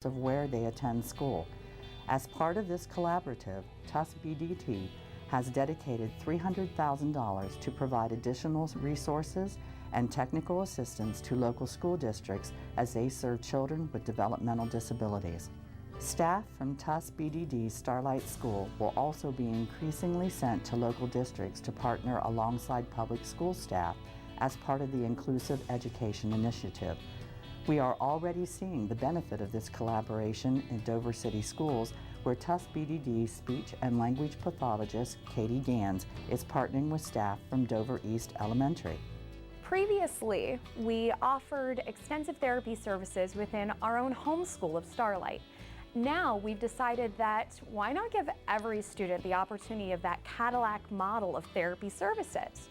of where they attend school. As part of this collaborative, TUS BDT has dedicated $300,000 to provide additional resources and technical assistance to local school districts as they serve children with developmental disabilities. Staff from TUS BDD Starlight School will also be increasingly sent to local districts to partner alongside public school staff as part of the Inclusive Education Initiative. We are already seeing the benefit of this collaboration in Dover City Schools, where TUS BDD speech and language pathologist Katie Gans is partnering with staff from Dover East Elementary. Previously, we offered extensive therapy services within our own home school of Starlight. Now we've decided that why not give every student the opportunity of that Cadillac model of therapy services?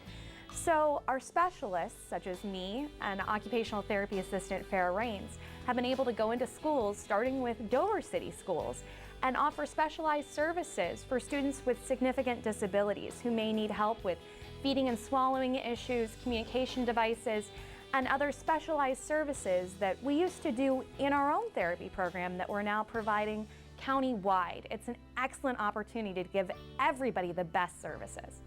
So our specialists, such as me and occupational therapy assistant Farrah Rains, have been able to go into schools, starting with Dover City Schools, and offer specialized services for students with significant disabilities who may need help with feeding and swallowing issues, communication devices, and other specialized services that we used to do in our own therapy program that we're now providing county-wide. It's an excellent opportunity to give everybody the best services.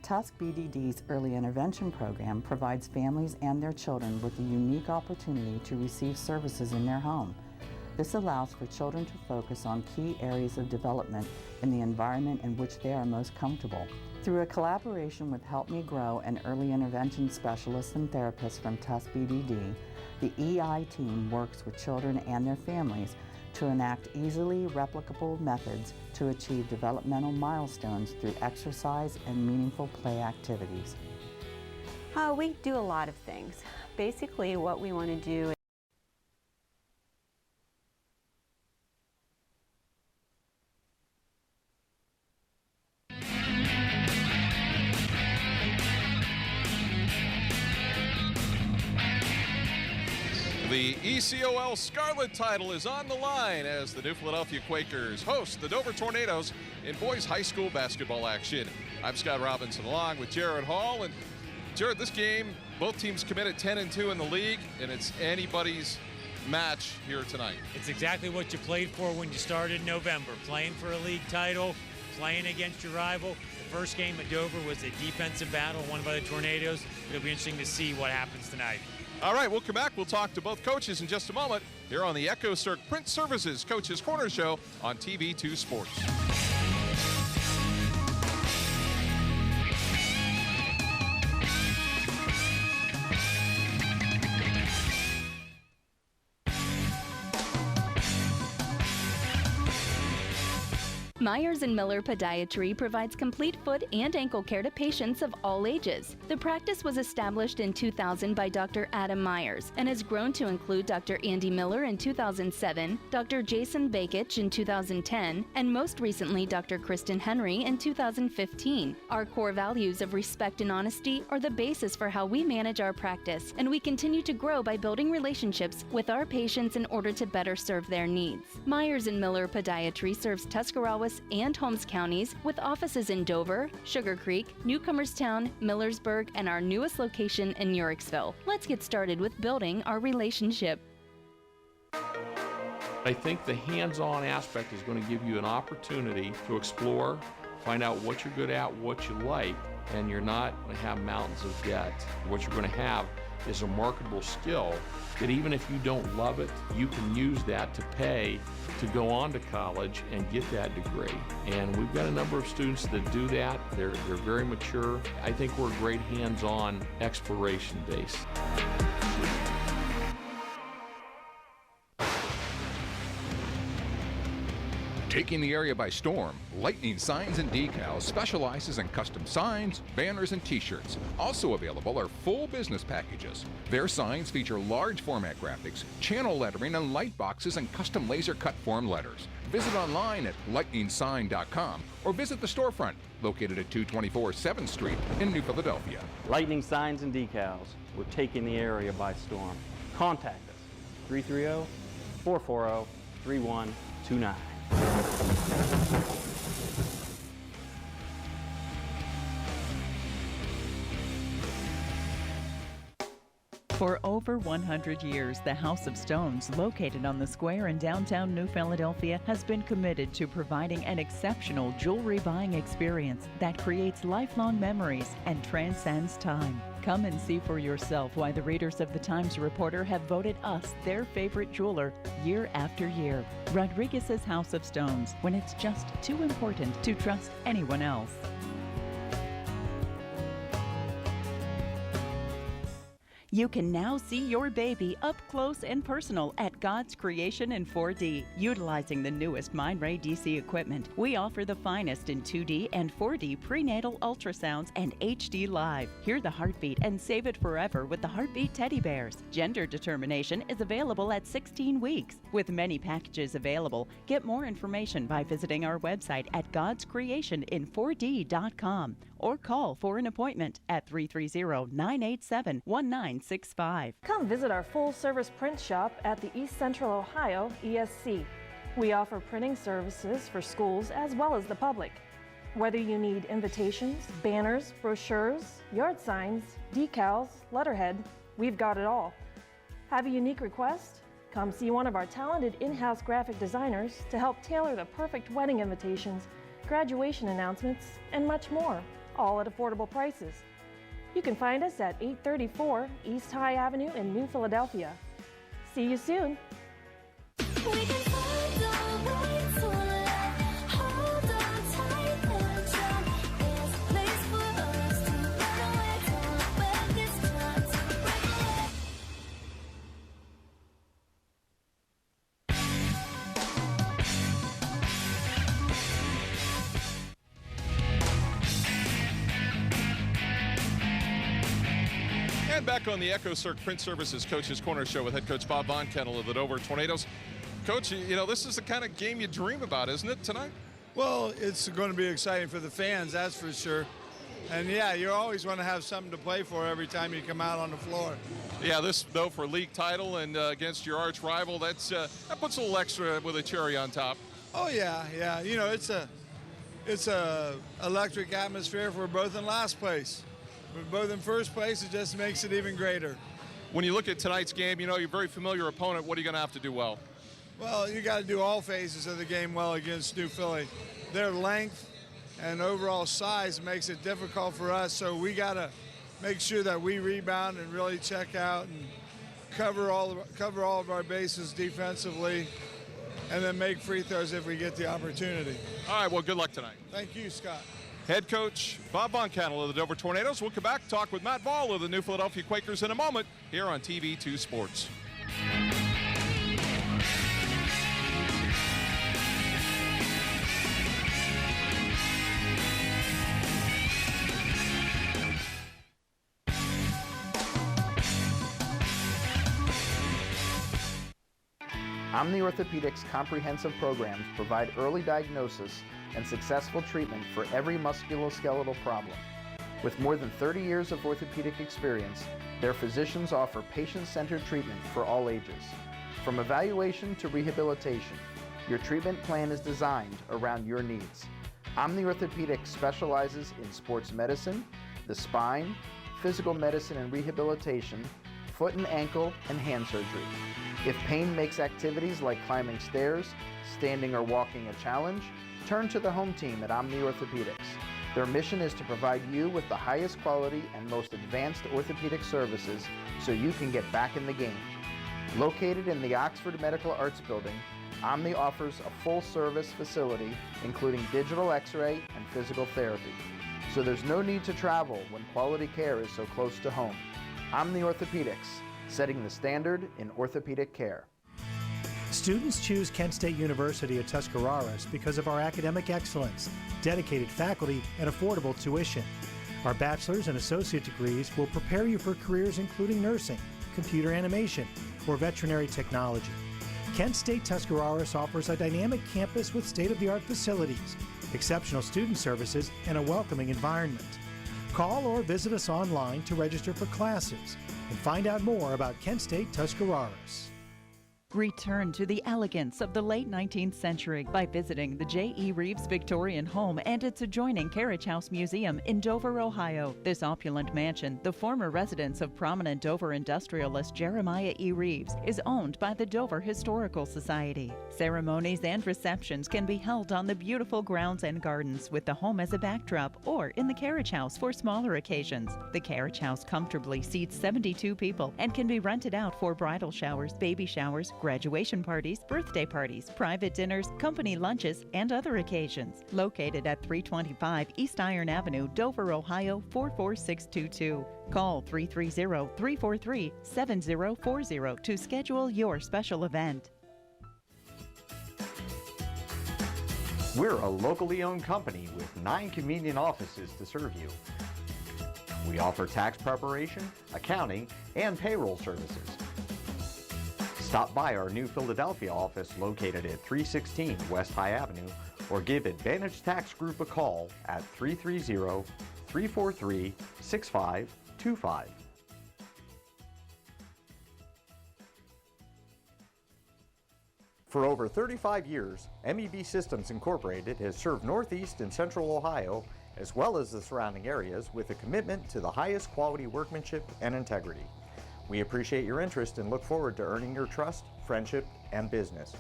TUS BDD's Early Intervention Program provides families and their children with a unique opportunity to receive services in their home. This allows for children to focus on key areas of development in the environment in which they are most comfortable. Through a collaboration with Help Me Grow and early intervention specialists and therapists from TUS BDD, the EI team works with children and their families to enact easily replicable methods to achieve developmental milestones through exercise and meaningful play activities. We do a lot of things. Basically, what we want to do The ECOL Scarlet title is on the line as the New Philadelphia Quakers host the Dover Tornadoes in boys high school basketball action. I'm Scott Robinson along with Jared Hall. And Jared, this game, both teams committed 10-2 in the league, and it's anybody's match here tonight. It's exactly what you played for when you started in November, playing for a league title, playing against your rival. The first game at Dover was a defensive battle won by the Tornadoes. It'll be interesting to see what happens tonight. All right, we'll come back. We'll talk to both coaches in just a moment here on the EchoCirq Print Services Coaches Corner Show on TV2 Sports. Myers & Miller Podiatry provides complete foot and ankle care to patients of all ages. The practice was established in 2000 by Dr. Adam Myers and has grown to include Dr. Andy Miller in 2007, Dr. Jason Bakich in 2010, and most recently Dr. Kristen Henry in 2015. Our core values of respect and honesty are the basis for how we manage our practice, and we continue to grow by building relationships with our patients in order to better serve their needs. Myers & Miller Podiatry serves Tuscarawas and Holmes counties with offices in Dover, Sugar Creek, Newcomerstown, Millersburg, and our newest location in Yorksville. Let's get started with building our relationship. I think the hands-on aspect is going to give you an opportunity to explore, find out what you're good at, what you like, and you're not going to have mountains of debt. What you're going to have is a marketable skill that even if you don't love it, you can use that to pay to go on to college and get that degree. And we've got a number of students that do that. They're very mature. I think we're a great hands-on exploration base. Taking the area by storm, Lightning Signs and Decals specializes in custom signs, banners, and t-shirts. Also available are full business packages. Their signs feature large format graphics, channel lettering, and light boxes and custom laser cut form letters. Visit online at lightningsign.com or visit the storefront located at 224 7th Street in New Philadelphia. Lightning Signs and Decals. We're taking the area by storm. Contact us, 330-440-3129. For over 100 years, the House of Stones, located on the square in downtown New Philadelphia, has been committed to providing an exceptional jewelry buying experience that creates lifelong memories and transcends time. Come and see for yourself why the readers of the Times Reporter have voted us their favorite jeweler year after year. Rodriguez's House of Stones, when it's just too important to trust anyone else. You can now see your baby up close and personal at God's Creation in 4D. Utilizing the newest Mindray DC equipment, we offer the finest in 2D and 4D prenatal ultrasounds and HD Live. Hear the heartbeat and save it forever with the Heartbeat Teddy Bears. Gender determination is available at 16 weeks. With many packages available, get more information by visiting our website at godscreationin4d.com or call for an appointment at 330-987-1965. Come visit our full-service print shop at the East Central Ohio ESC. We offer printing services for schools as well as the public. Whether you need invitations, banners, brochures, yard signs, decals, letterhead, we've got it all. Have a unique request? Come see one of our talented in-house graphic designers to help tailor the perfect wedding invitations, graduation announcements, and much more, all at affordable prices. You can find us at 834 East High Avenue in New Philadelphia. See you soon. And back on the EchoCirc Print Services Coach's Corner Show with head coach Bob Von Kennel of the Dover Tornadoes. Coach, you know, this is the kind of game you dream about, isn't it, tonight? Well, it's going to be exciting for the fans, that's for sure. And, yeah, you always want to have something to play for every time you come out on the floor. Yeah, this, though, for league title and against your arch rival, that puts a little extra with a cherry on top. Oh, yeah. You know, it's a electric atmosphere. We're both in last place. We're both in first place. It just makes it even greater. When you look at tonight's game, you know, you're a very familiar opponent. What are you going to have to do well? Well, you got to do all phases of the game well against New Philly. Their length and overall size makes it difficult for us, so we got to make sure that we rebound and really check out and cover all of our bases defensively, and then make free throws if we get the opportunity. All right, well, good luck tonight. Thank you, Scott. Head coach Bob Von Kennel of the Dover Tornadoes. We'll come back and talk with Matt Ball of the New Philadelphia Quakers in a moment here on TV2 Sports. Omni Orthopedics comprehensive programs provide early diagnosis and successful treatment for every musculoskeletal problem. With more than 30 years of orthopedic experience, their physicians offer patient-centered treatment for all ages. From evaluation to rehabilitation, your treatment plan is designed around your needs. Omni Orthopedics specializes in sports medicine, the spine, physical medicine and rehabilitation, foot and ankle, and hand surgery. If pain makes activities like climbing stairs, standing or walking a challenge, turn to the home team at Omni Orthopedics. Their mission is to provide you with the highest quality and most advanced orthopedic services so you can get back in the game. Located in the Oxford Medical Arts Building, Omni offers a full-service facility including digital x-ray and physical therapy. So there's no need to travel when quality care is so close to home. Omni Orthopedics, setting the standard in orthopedic care. Students choose Kent State University at Tuscarawas because of our academic excellence, dedicated faculty, and affordable tuition. Our bachelor's and associate degrees will prepare you for careers including nursing, computer animation, or veterinary technology. Kent State Tuscarawas offers a dynamic campus with state-of-the-art facilities, exceptional student services, and a welcoming environment. Call or visit us online to register for classes and find out more about Kent State Tuscarawas. Return to the elegance of the late 19th century by visiting the J.E. Reeves Victorian Home and its adjoining Carriage House Museum in Dover, Ohio. This opulent mansion, the former residence of prominent Dover industrialist Jeremiah E. Reeves, is owned by the Dover Historical Society. Ceremonies and receptions can be held on the beautiful grounds and gardens with the home as a backdrop or in the Carriage House for smaller occasions. The Carriage House comfortably seats 72 people and can be rented out for bridal showers, baby showers, graduation parties, birthday parties, private dinners, company lunches, and other occasions. Located at 325 East Iron Avenue, Dover, Ohio 44622. Call 330-343-7040 to schedule your special event. We're a locally owned company with 9 convenient offices to serve you. We offer tax preparation, accounting, and payroll services. Stop by our new Philadelphia office located at 316 West High Avenue or give Advantage Tax Group a call at 330-343-6525. For over 35 years, MEB Systems Incorporated has served Northeast and Central Ohio as well as the surrounding areas with a commitment to the highest quality workmanship and integrity. We appreciate your interest and look forward to earning your trust, friendship, and business.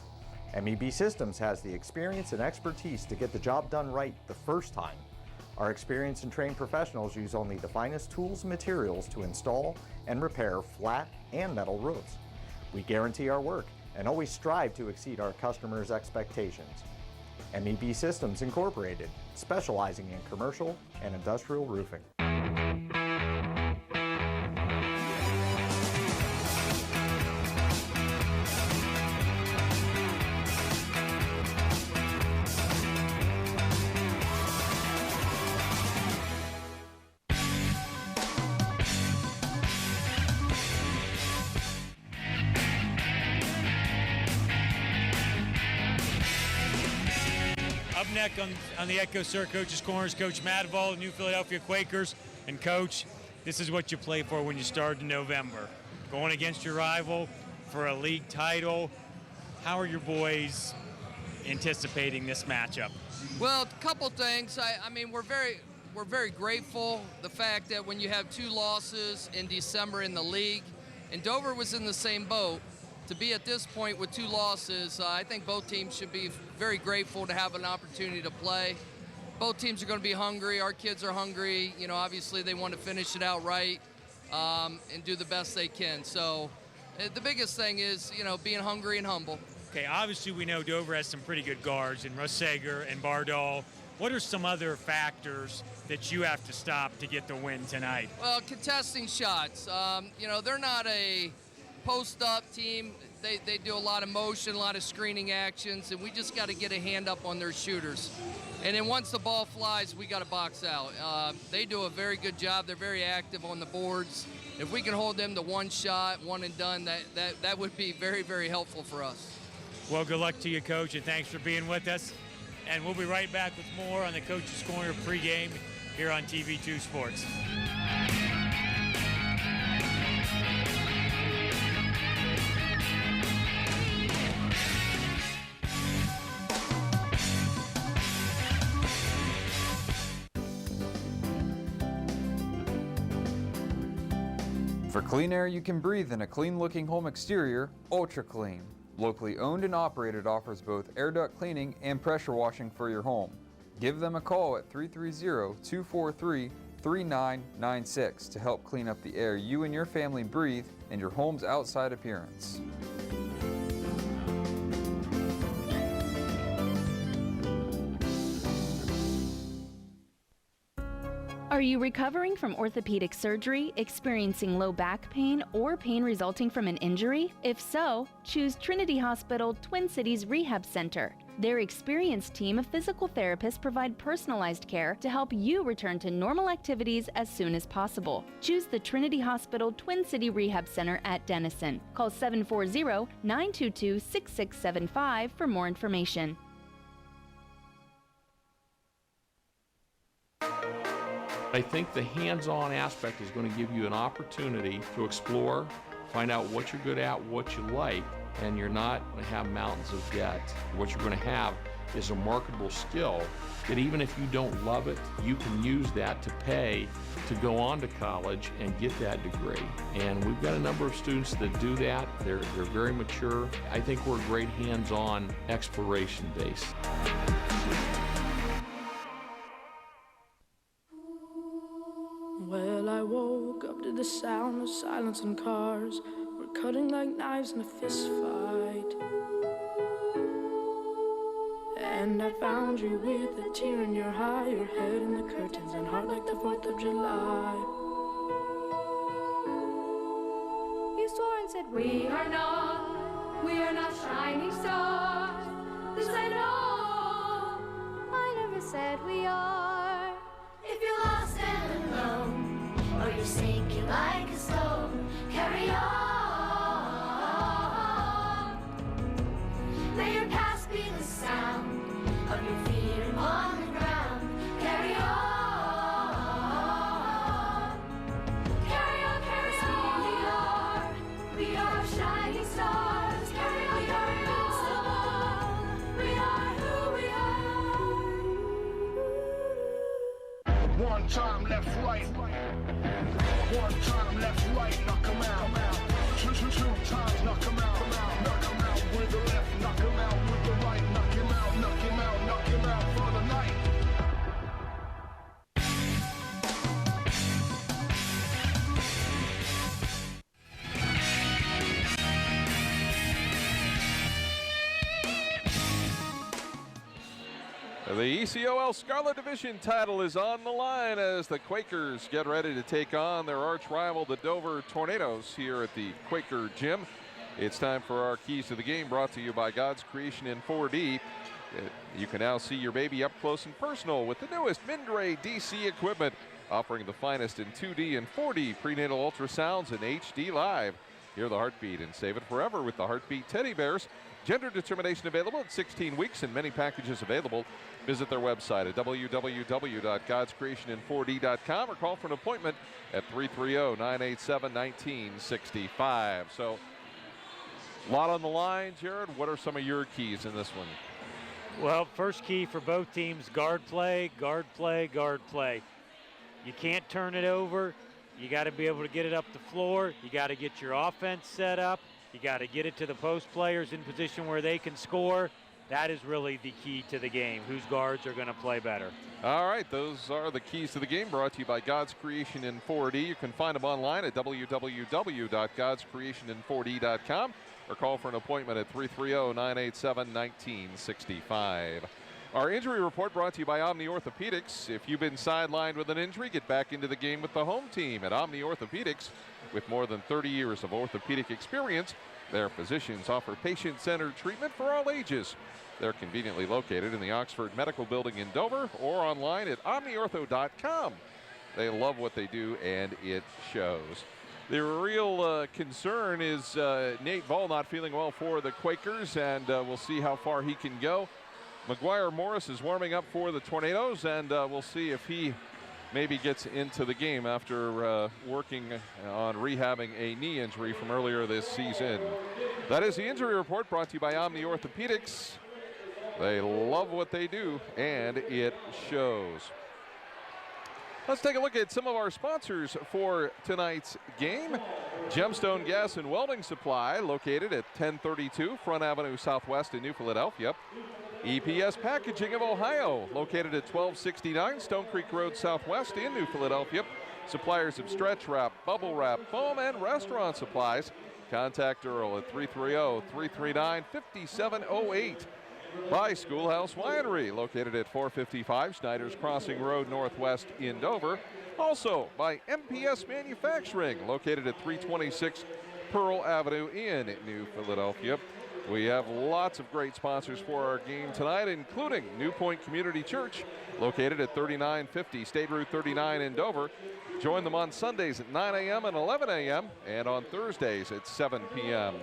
MEB Systems has the experience and expertise to get the job done right the first time. Our experienced and trained professionals use only the finest tools and materials to install and repair flat and metal roofs. We guarantee our work and always strive to exceed our customers' expectations. MEB Systems Incorporated, specializing in commercial and industrial roofing. Up next on the Echo Sir Coach's Corners, Coach Madval, the New Philadelphia Quakers. And Coach, this is what you play for when you start in November. Going against your rival for a league title. How are your boys anticipating this matchup? Well, a couple things. I mean, we're very grateful the fact that when you have 2 losses in December in the league, and Dover was in the same boat, to be at this point with 2 losses, I think both teams should be very grateful to have an opportunity to play. Both teams are going to be hungry. Our kids are hungry. You know, obviously they want to finish it out right and do the best they can. So the biggest thing is, you know, being hungry and humble. Okay, obviously we know Dover has some pretty good guards in Russ Sager and Bardal. What are some other factors that you have to stop to get the win tonight? Well, contesting shots. You know, they're not a post-up team. They do a lot of motion, a lot of screening actions, and we just got to get a hand up on their shooters. And then once the ball flies, we got to box out. They do a very good job. They're very active on the boards. If we can hold them to 1 shot, 1 and done, that would be very, very helpful for us. Well, good luck to you, Coach, and thanks for being with us. And we'll be right back with more on the Coach's Corner pregame here on TV2 Sports. For clean air you can breathe in a clean-looking home exterior, Ultra Clean. Locally owned and operated, offers both air duct cleaning and pressure washing for your home. Give them a call at 330-243-3996 to help clean up the air you and your family breathe and your home's outside appearance. Are you recovering from orthopedic surgery, experiencing low back pain, or pain resulting from an injury? If so, choose Trinity Hospital Twin Cities Rehab Center. Their experienced team of physical therapists provide personalized care to help you return to normal activities as soon as possible. Choose the Trinity Hospital Twin City Rehab Center at Denison. Call 740-922-6675 for more information. I think the hands-on aspect is going to give you an opportunity to explore, find out what you're good at, what you like, and you're not going to have mountains of debt. What you're going to have is a marketable skill that even if you don't love it, you can use that to pay to go on to college and get that degree. And we've got a number of students that do that. They're very mature. I think we're a great hands-on exploration base. Well, I woke up to the sound of silence and cars. We're cutting like knives in a fist fight. And I found you with a tear in your eye, your head in the curtains and heart like the 4th of July. You swore and said, we are not shining stars. This I know, I never said we are. If you're lost and alone, or you're sinking like a stone, carry on. May your past be the sound of your feet upon the ground. Carry on. Carry on, carry on. We are shining stars. Carry on, we are who we are. One time left, right. One time left, right. Knock 'em out. Two times knock 'em out. Knock 'em out with the left. Knock 'em out with the right. Knock him out. Knock him out. Knock him out for the night. The ECOL Scarlet Division title is on the line as the Quakers get ready to take on their arch rival, the Dover Tornadoes, here at the Quaker Gym. It's time for our Keys to the Game, brought to you by God's Creation in 4D. You can now see your baby up close and personal with the newest Mindray DC equipment, offering the finest in 2D and 4D prenatal ultrasounds and HD Live. Hear the heartbeat and save it forever with the Heartbeat Teddy Bears. Gender determination available at 16 weeks and many packages available. Visit their website at www.godscreationin4d.com or call for an appointment at 330-987-1965. So, a lot on the line, Jared. What are some of your keys in this one? Well, first key for both teams, guard play, guard play, guard play. You can't turn it over. You got to be able to get it up the floor. You got to get your offense set up. You got to get it to the post players in position where they can score. That is really the key to the game, whose guards are going to play better. All right, those are the keys to the game, brought to you by God's Creation in 4D. You can find them online at www.godscreationin4d.com or call for an appointment at 330-987-1965. Our injury report brought to you by Omni Orthopedics. If you've been sidelined with an injury, get back into the game with the home team at Omni Orthopedics. With more than 30 years of orthopedic experience, their physicians offer patient-centered treatment for all ages. They're conveniently located in the Oxford Medical Building in Dover or online at omniortho.com. They love what they do, and it shows. The real concern is Nate Ball not feeling well for the Quakers, and we'll see how far he can go. McGuire Morris is warming up for the Tornadoes, and we'll see if he maybe gets into the game after working on rehabbing a knee injury from earlier this season. That is the injury report, brought to you by Omni Orthopedics. They love what they do, and it shows. Let's take a look at some of our sponsors for tonight's game. Gemstone Gas and Welding Supply, located at 1032 Front Avenue Southwest in New Philadelphia. EPS Packaging of Ohio, located at 1269 Stone Creek Road Southwest in New Philadelphia. Suppliers of stretch wrap, bubble wrap, foam, and restaurant supplies. Contact Earl at 330-339-5708. By Schoolhouse Winery, located at 455 Snyder's Crossing Road Northwest in Dover. Also by MPS Manufacturing, located at 326 Pearl Avenue in New Philadelphia. We have lots of great sponsors for our game tonight, including New Point Community Church, located at 3950 State Route 39 in Dover. Join them on Sundays at 9 a.m. and 11 a.m. and on Thursdays at 7 p.m.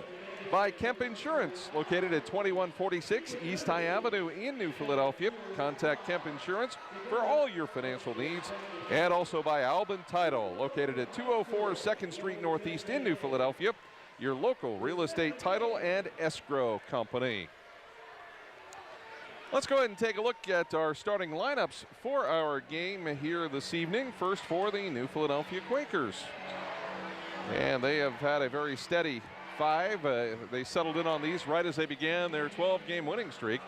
By Kemp Insurance, located at 2146 East High Avenue in New Philadelphia. Contact Kemp Insurance for all your financial needs. And also by Albin Title, located at 204 2nd Street Northeast in New Philadelphia. your local real estate title and escrow company. Let's go ahead and take a look at our starting lineups for our game here this evening. First for the New Philadelphia Quakers. And they have had a very steady 5. They settled in on these right as they began their 12-game winning streak.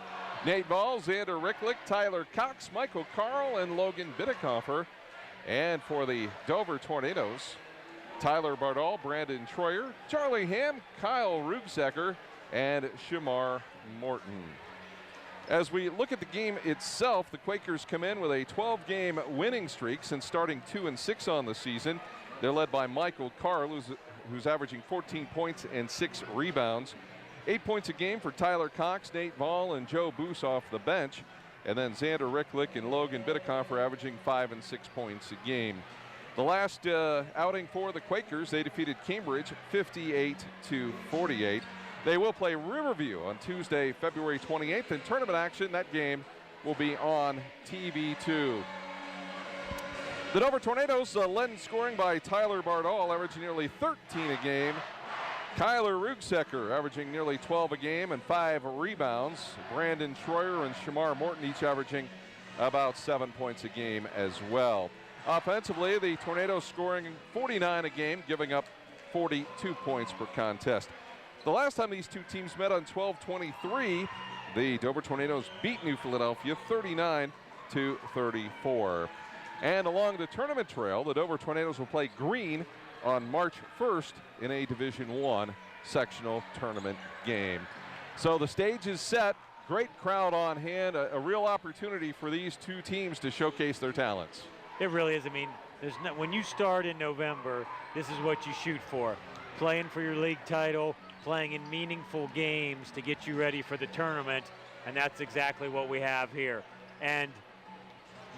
Nate Ball, Xander Ricklick, Tyler Cox, Michael Carl, and Logan Bittekoffer. And for the Dover Tornadoes, Tyler Bardal, Brandon Troyer, Charlie Ham, Kyle Rugsecker, and Shamar Morton. As we look at the game itself, the Quakers come in with a 12-game winning streak since starting 2-6 on the season. They're led by Michael Carl, who's averaging 14 points and 6 rebounds. 8 points a game for Tyler Cox, Nate Ball, and Joe Boos off the bench. And then Xander Ricklick and Logan Bittekoffer averaging 5 and 6 points a game. The last outing for the Quakers, they defeated Cambridge 58-48. They will play Riverview on Tuesday, February 28th. In tournament action, that game will be on TV2. The Dover Tornadoes led in scoring by Tyler Bardal, averaging nearly 13 a game. Kyler Rugsecker averaging nearly 12 a game and 5 rebounds. Brandon Troyer and Shamar Morton each averaging about 7 points a game as well. Offensively, the Tornadoes scoring 49 a game, giving up 42 points per contest. The last time these two teams met on 12/23, the Dover Tornadoes beat New Philadelphia 39-34. And along the tournament trail, the Dover Tornadoes will play Greene on March 1st in a Division I sectional tournament game. So the stage is set. Great crowd on hand. A real opportunity for these two teams to showcase their talents. It really is. I mean, when you start in November, this is what you shoot for. Playing for your league title, playing in meaningful games to get you ready for the tournament, and that's exactly what we have here. And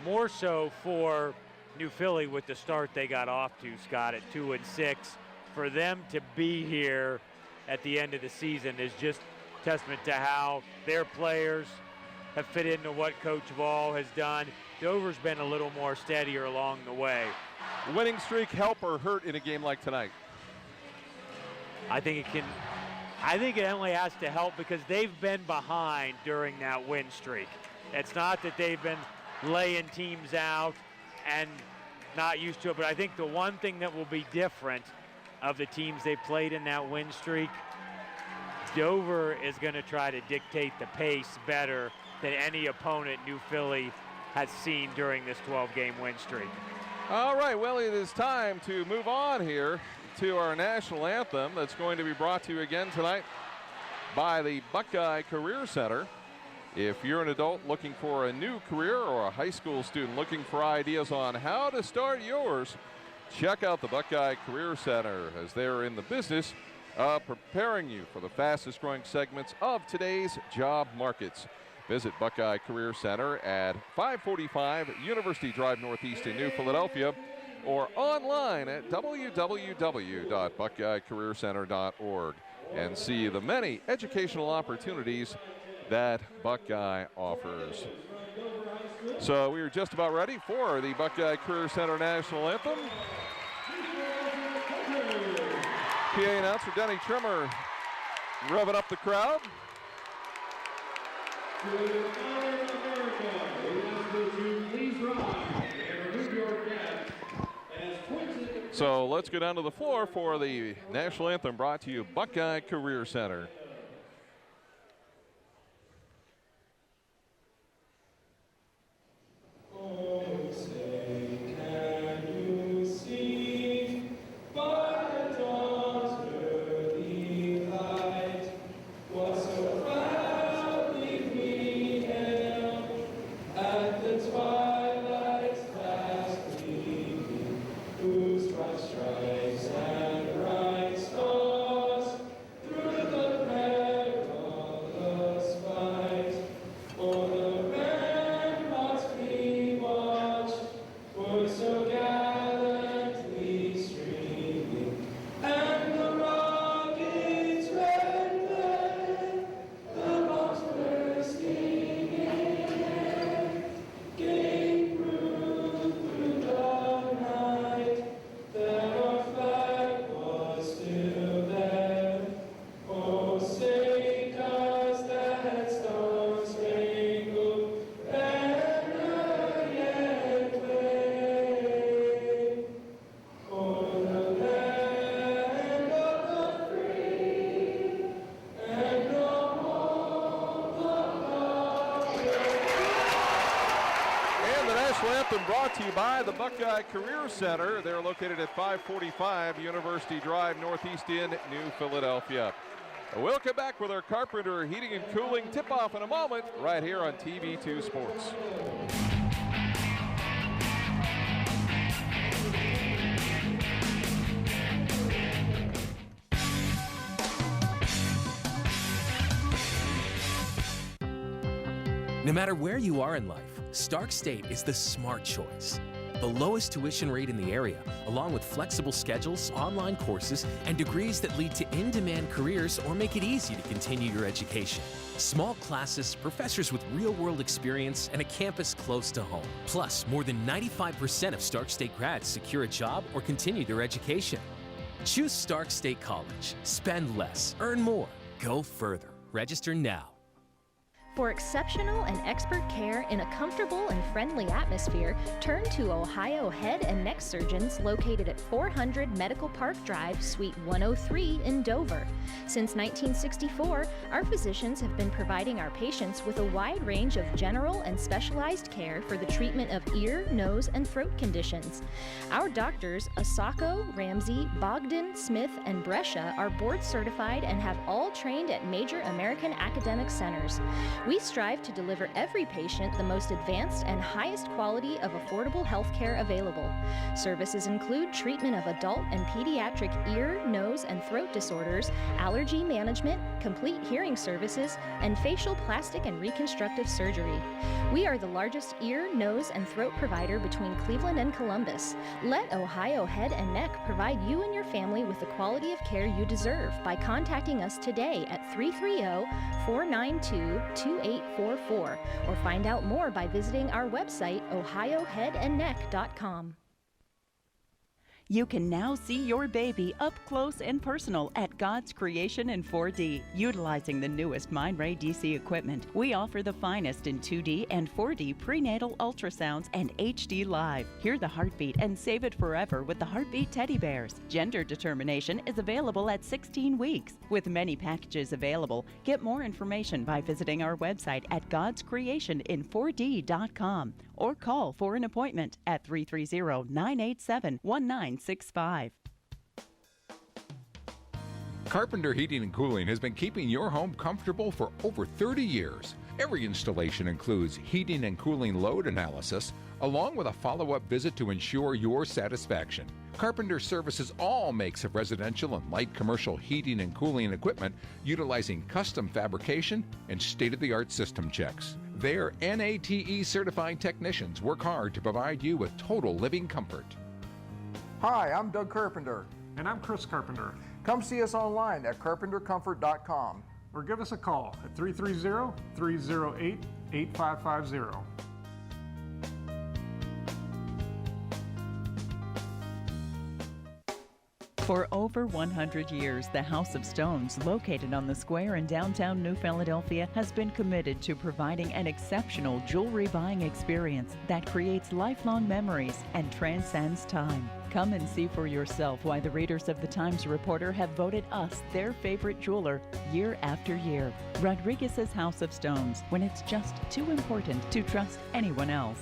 more so for New Philly with the start they got off to, Scott, at 2-6. For them to be here at the end of the season is just testament to how their players have fit into what Coach Ball has done. Dover's been a little more steadier along the way. Winning streak help or hurt in a game like tonight? I think it only has to help because they've been behind during that win streak. It's not that they've been laying teams out and not used to it, but I think the one thing that will be different of the teams they played in that win streak, Dover is going to try to dictate the pace better than any opponent New Philly has seen during this 12-game win streak. All right, well, it is time to move on here to our national anthem that's going to be brought to you again tonight by the Buckeye Career Center. If you're an adult looking for a new career or a high school student looking for ideas on how to start yours, check out the Buckeye Career Center as they're in the business of preparing you for the fastest growing segments of today's job markets. Visit Buckeye Career Center at 545 University Drive Northeast in New Philadelphia or online at www.buckeyecareercenter.org and see the many educational opportunities that Buckeye offers. So we are just about ready for the Buckeye Career Center National Anthem. PA announcer Denny Trimmer revving up the crowd. So let's go down to the floor for the national anthem brought to you Buckeye Career Center. Stripes and bright stars through the Special anthem brought to you by the Buckeye Career Center. They're located at 545 University Drive, Northeast in New Philadelphia. We'll come back with our Carpenter Heating and Cooling tip-off in a moment right here on TV2 Sports. No matter where you are in life, Stark State is the smart choice. The lowest tuition rate in the area, along with flexible schedules, online courses, and degrees that lead to in-demand careers or make it easy to continue your education. Small classes, professors with real-world experience, and a campus close to home. Plus, more than 95% of Stark State grads secure a job or continue their education. Choose Stark State College. Spend less, earn more, go further. Register now. For exceptional and expert care in a comfortable and friendly atmosphere, turn to Ohio Head and Neck Surgeons located at 400 Medical Park Drive, Suite 103 in Dover. Since 1964, our physicians have been providing our patients with a wide range of general and specialized care for the treatment of ear, nose, and throat conditions. Our doctors, Asako, Ramsey, Bogdan, Smith, and Brescia, are board certified and have all trained at major American academic centers. We strive to deliver every patient the most advanced and highest quality of affordable health care available. Services include treatment of adult and pediatric ear, nose, and throat disorders, allergy management, complete hearing services, and facial plastic and reconstructive surgery. We are the largest ear, nose, and throat provider between Cleveland and Columbus. Let Ohio Head and Neck provide you and your family with the quality of care you deserve by contacting us today at 330-492-2844 or find out more by visiting our website, ohioheadandneck.com. You can now see your baby up close and personal at God's Creation in 4D. Utilizing the newest Mindray DC equipment, we offer the finest in 2D and 4D prenatal ultrasounds and HD Live. Hear the heartbeat and save it forever with the Heartbeat Teddy Bears. Gender determination is available at 16 weeks. With many packages available, get more information by visiting our website at godscreationin4d.com or call for an appointment at 330-987-1965. Carpenter Heating and Cooling has been keeping your home comfortable for over 30 years. Every installation includes heating and cooling load analysis, along with a follow-up visit to ensure your satisfaction. Carpenter services all makes of residential and light commercial heating and cooling equipment utilizing custom fabrication and state-of-the-art system checks. Their NATE certified technicians work hard to provide you with total living comfort. Hi, I'm Doug Carpenter. And I'm Chris Carpenter. Come see us online at carpentercomfort.com. Or give us a call at 330-308-8550. For over 100 years, the House of Stones, located on the square in downtown New Philadelphia, has been committed to providing an exceptional jewelry buying experience that creates lifelong memories and transcends time. Come and see for yourself why the readers of the Times Reporter have voted us their favorite jeweler year after year. Rodriguez's House of Stones, when it's just too important to trust anyone else.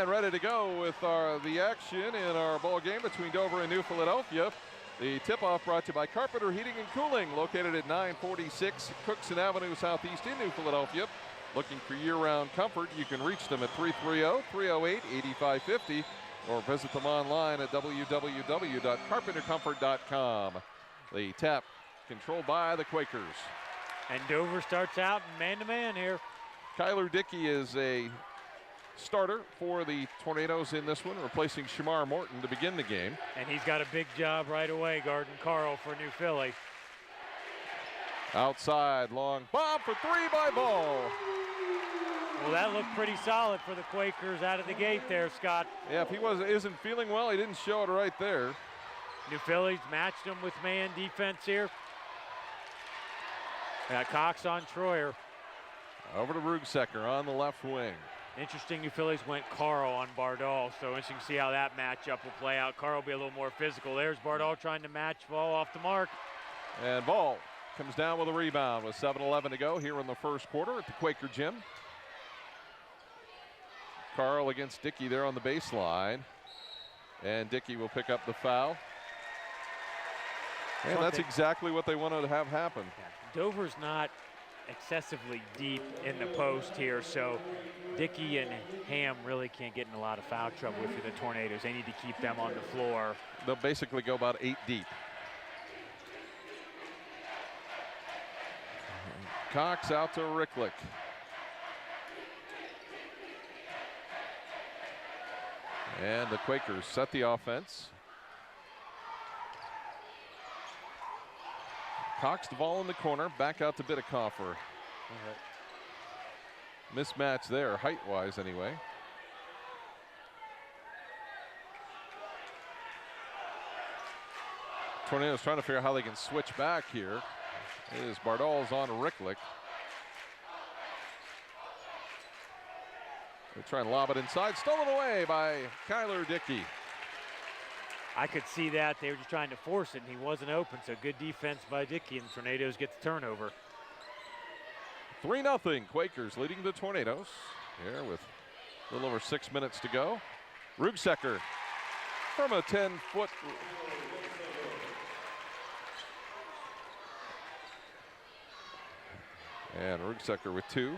Ready to go with the action in our ball game between Dover and New Philadelphia. The tip-off brought to you by Carpenter Heating and Cooling, located at 946 Cookson Avenue Southeast in New Philadelphia. Looking for year-round comfort, you can reach them at 330-308-8550 or visit them online at www.carpentercomfort.com. The tap controlled by the Quakers. And Dover starts out man-to-man here. Kyler Dickey is a starter for the Tornadoes in this one, replacing Shamar Morton to begin the game. And he's got a big job right away, guarding Carl for New Philly. Outside, long bomb for three by Ball. Well, that looked pretty solid for the Quakers out of the gate there, Scott. Yeah, if he isn't feeling well, he didn't show it right there. New Phillies matched them with man defense here. Got Cox on Troyer. Over to Rugsecker on the left wing. Interesting, New Phillies went Carl on Bardal, so interesting to see how that matchup will play out. Carl will be a little more physical. There's Bardal trying to match ball off the mark. And Ball comes down with a rebound with 7:11 to go here in the first quarter at the Quaker Gym. Carl against Dickey there on the baseline. And Dickey will pick up the foul. And that's exactly what they wanted to have happen. Dover's not excessively deep in the post here, so Dickey and Ham really can't get in a lot of foul trouble for the Tornadoes. They need to keep them on the floor. They'll basically go about 8 deep. Cox out to Ricklick. And the Quakers set the offense. Cox the ball in the corner, back out to Bidekoffer. Mismatch there, height-wise anyway. Tornadoes trying to figure out how they can switch back here. It is Bardal's on Ricklick. They try and lob it inside, stolen away by Kyler Dickey. I could see that. They were just trying to force it, and he wasn't open, so good defense by Dickey, and the Tornadoes get the turnover. 3-0, Quakers leading the Tornadoes here with a little over 6 minutes to go. Rugsecker from a 10-foot. And Rugsecker with 2.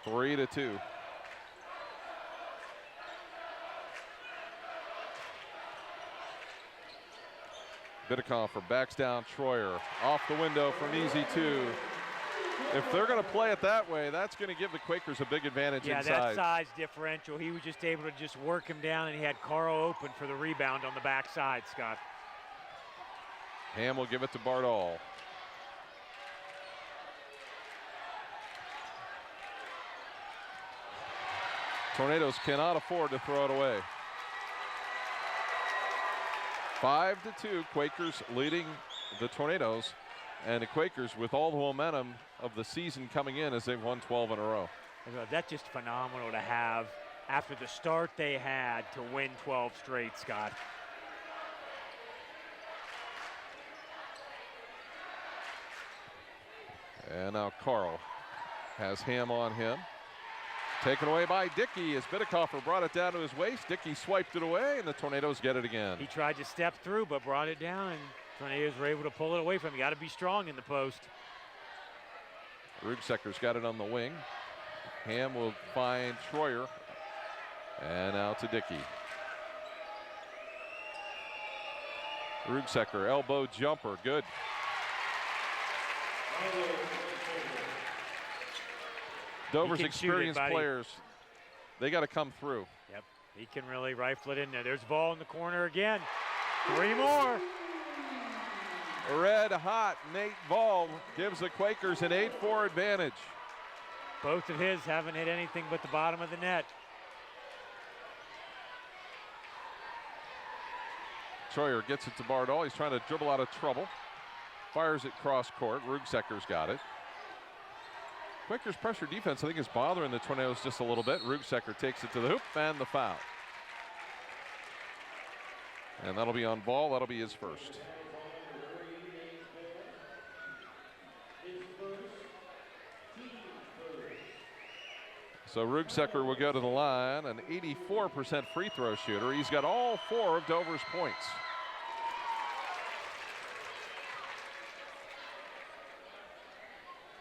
3-2. Bidekoffer backs down Troyer. Off the window for an easy 2. If they're going to play it that way, that's going to give the Quakers a big advantage inside. Yeah, that size differential. He was just able to just work him down, and he had Carl open for the rebound on the backside, Scott. Ham will give it to Bardal. Tornadoes cannot afford to throw it away. 5-2, Quakers leading the Tornadoes, and the Quakers with all the momentum of the season coming in as they've won 12 in a row. That's just phenomenal to have after the start they had to win 12 straight, Scott. And now Carl has Ham on him. Taken away by Dickey as Bidekoffer brought it down to his waist. Dickey swiped it away, and the Tornadoes get it again. He tried to step through, but brought it down, and Tornadoes were able to pull it away from him. You got to be strong in the post. Rugsecker's got it on the wing. Ham will find Troyer, and out to Dickey. Rugsecker, elbow jumper, good. Dover's experienced players, they got to come through. Yep, he can really rifle it in there. There's the ball in the corner again. 3 more. Red hot Nate Ball gives the Quakers an 8-4 advantage. Both of his haven't hit anything but the bottom of the net. Troyer gets it to Bardal. He's trying to dribble out of trouble. Fires it cross court. Rugsecker's got it. Quakers pressure defense, I think, is bothering the Tornadoes just a little bit. Rugsecker takes it to the hoop and the foul. And that'll be on Ball. That'll be his first. So Rugsecker will go to the line, an 84% free throw shooter. He's got all 4 of Dover's points.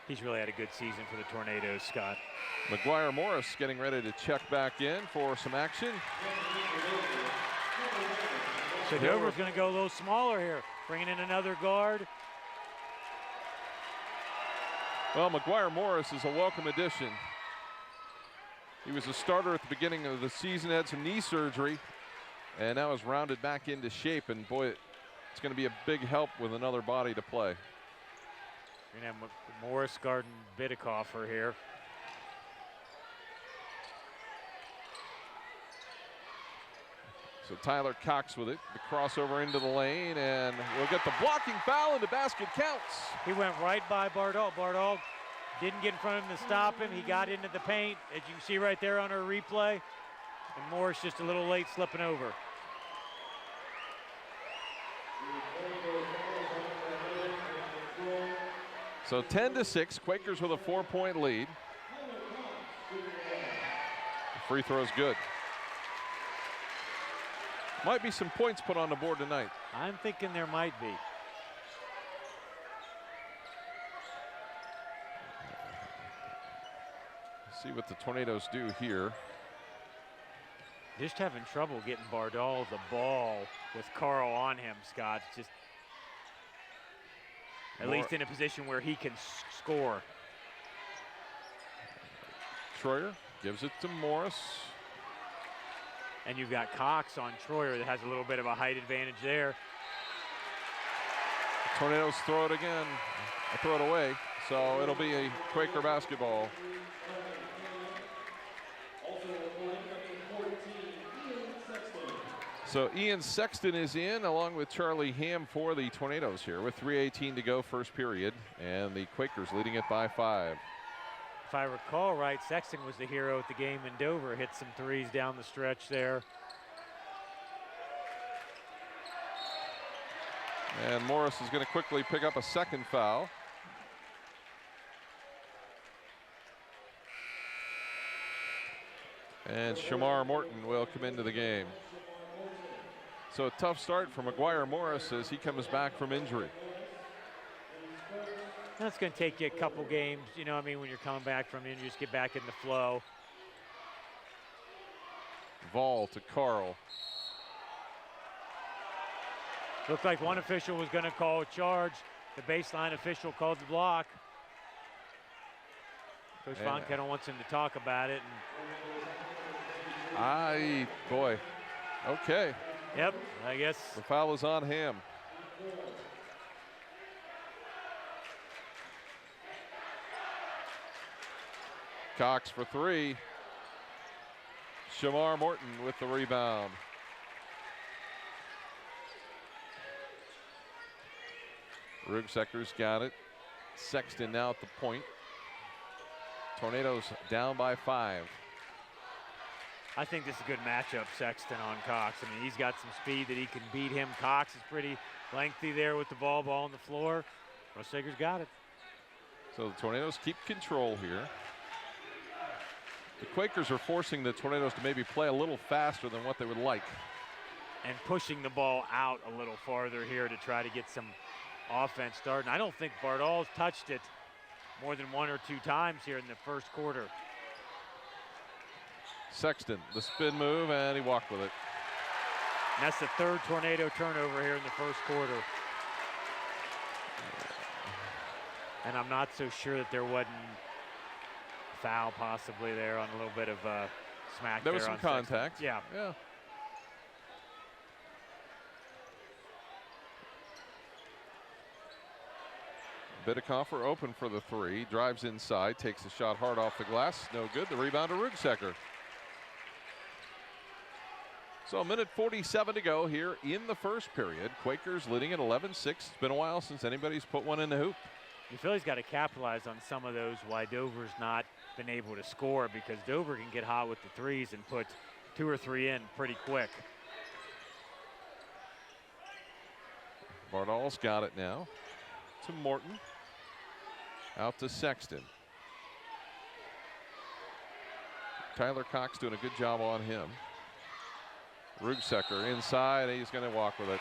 He's really had a good season for the Tornadoes, Scott. McGuire Morris getting ready to check back in for some action. So Dover's going to go a little smaller here, bringing in another guard. Well, McGuire Morris is a welcome addition. He was a starter at the beginning of the season, had some knee surgery, and now is rounded back into shape. And boy, it's going to be a big help with another body to play. You're going to have Morris guarding Bidekoffer here. So Tyler Cox with it, the crossover into the lane, and we'll get the blocking foul, and the basket counts. He went right by Bardol. Bardol didn't get in front of him to stop him. He got into the paint, as you can see right there on our replay. And Morris just a little late slipping over. So 10-6, Quakers with a 4-point lead. The free throw's good. Might be some points put on the board tonight. I'm thinking there might be. See what the Tornadoes do here. Just having trouble getting Bardol the ball with Carl on him, Scott. Just at least in a position where he can score. Troyer gives it to Morris. And you've got Cox on Troyer that has a little bit of a height advantage there. The Tornadoes throw it again. Throw it away. So it'll be a Quaker basketball. So Ian Sexton is in along with Charlie Ham for the Tornadoes here with 3:18 to go, first period, and the Quakers leading it by 5. If I recall right, Sexton was the hero at the game in Dover, hit some threes down the stretch there. And Morris is going to quickly pick up a second foul. And Shamar Morton will come into the game. So a tough start for McGuire Morris as he comes back from injury. That's going to take you a couple games, you know what I mean, when you're coming back from injury, just get back in the flow. Vol to Carl. Looked like one official was going to call a charge. The baseline official called the block. Coach Von Kettle wants him to talk about it. Boy, okay. Yep, I guess. The foul is on Ham. Cox for 3. Shamar Morton with the rebound. Rugsekker's got it. Sexton now at the point. Tornadoes down by 5. I think this is a good matchup, Sexton on Cox. I mean, he's got some speed that he can beat him. Cox is pretty lengthy there with the ball on the floor. Rugsekker's got it. So the Tornadoes keep control here. The Quakers are forcing the Tornadoes to maybe play a little faster than what they would like. And pushing the ball out a little farther here to try to get some offense started. I don't think Bardol's touched it more than 1 or 2 times here in the first quarter. Sexton, the spin move, and he walked with it. And that's the 3rd Tornado turnover here in the first quarter. And I'm not so sure that there wasn't foul possibly there on a little bit of smack there. There was some contact. Yeah. Biddekoffer open for the 3, drives inside, takes a shot hard off the glass, no good. The rebound to Rugsekker. So 1:47 to go here in the first period. Quakers leading at 11-6. It's been a while since anybody's put one in the hoop. You feel he's got to capitalize on some of those why Dover's not been able to score, because Dover can get hot with the threes and put 2 or 3 in pretty quick. Bardol's got it now to Morton. Out to Sexton. Tyler Cox doing a good job on him. Rugsekker inside, he's going to walk with it.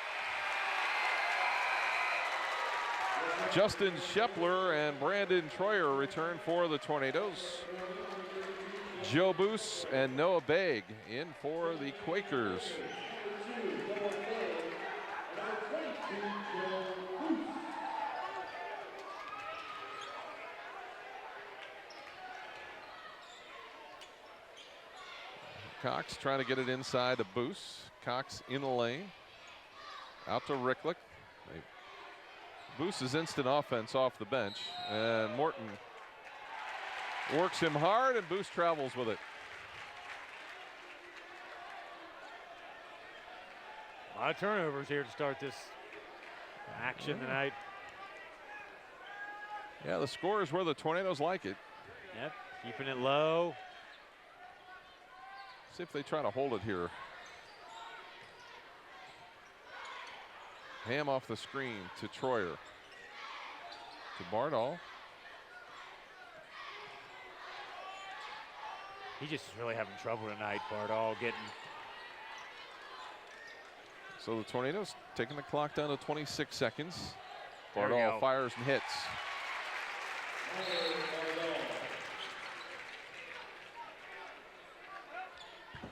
Justin Shepler and Brandon Troyer return for the Tornadoes. Joe Boos and Noah Begg in for the Quakers. Cox trying to get it inside to Boos. Cox in the lane. Out to Ricklick. Boos is instant offense off the bench. And Morton works him hard, and Boos travels with it. lot of turnovers here to start this action tonight. Yeah, the score is where the Tornadoes like it. Yep, keeping it low. See if they try to hold it here. Ham off the screen to Troyer. To Bardall. He's just really having trouble tonight, Bardall, getting. So the Tornadoes taking the clock down to 26 seconds. There we Bardall go. fires and hits.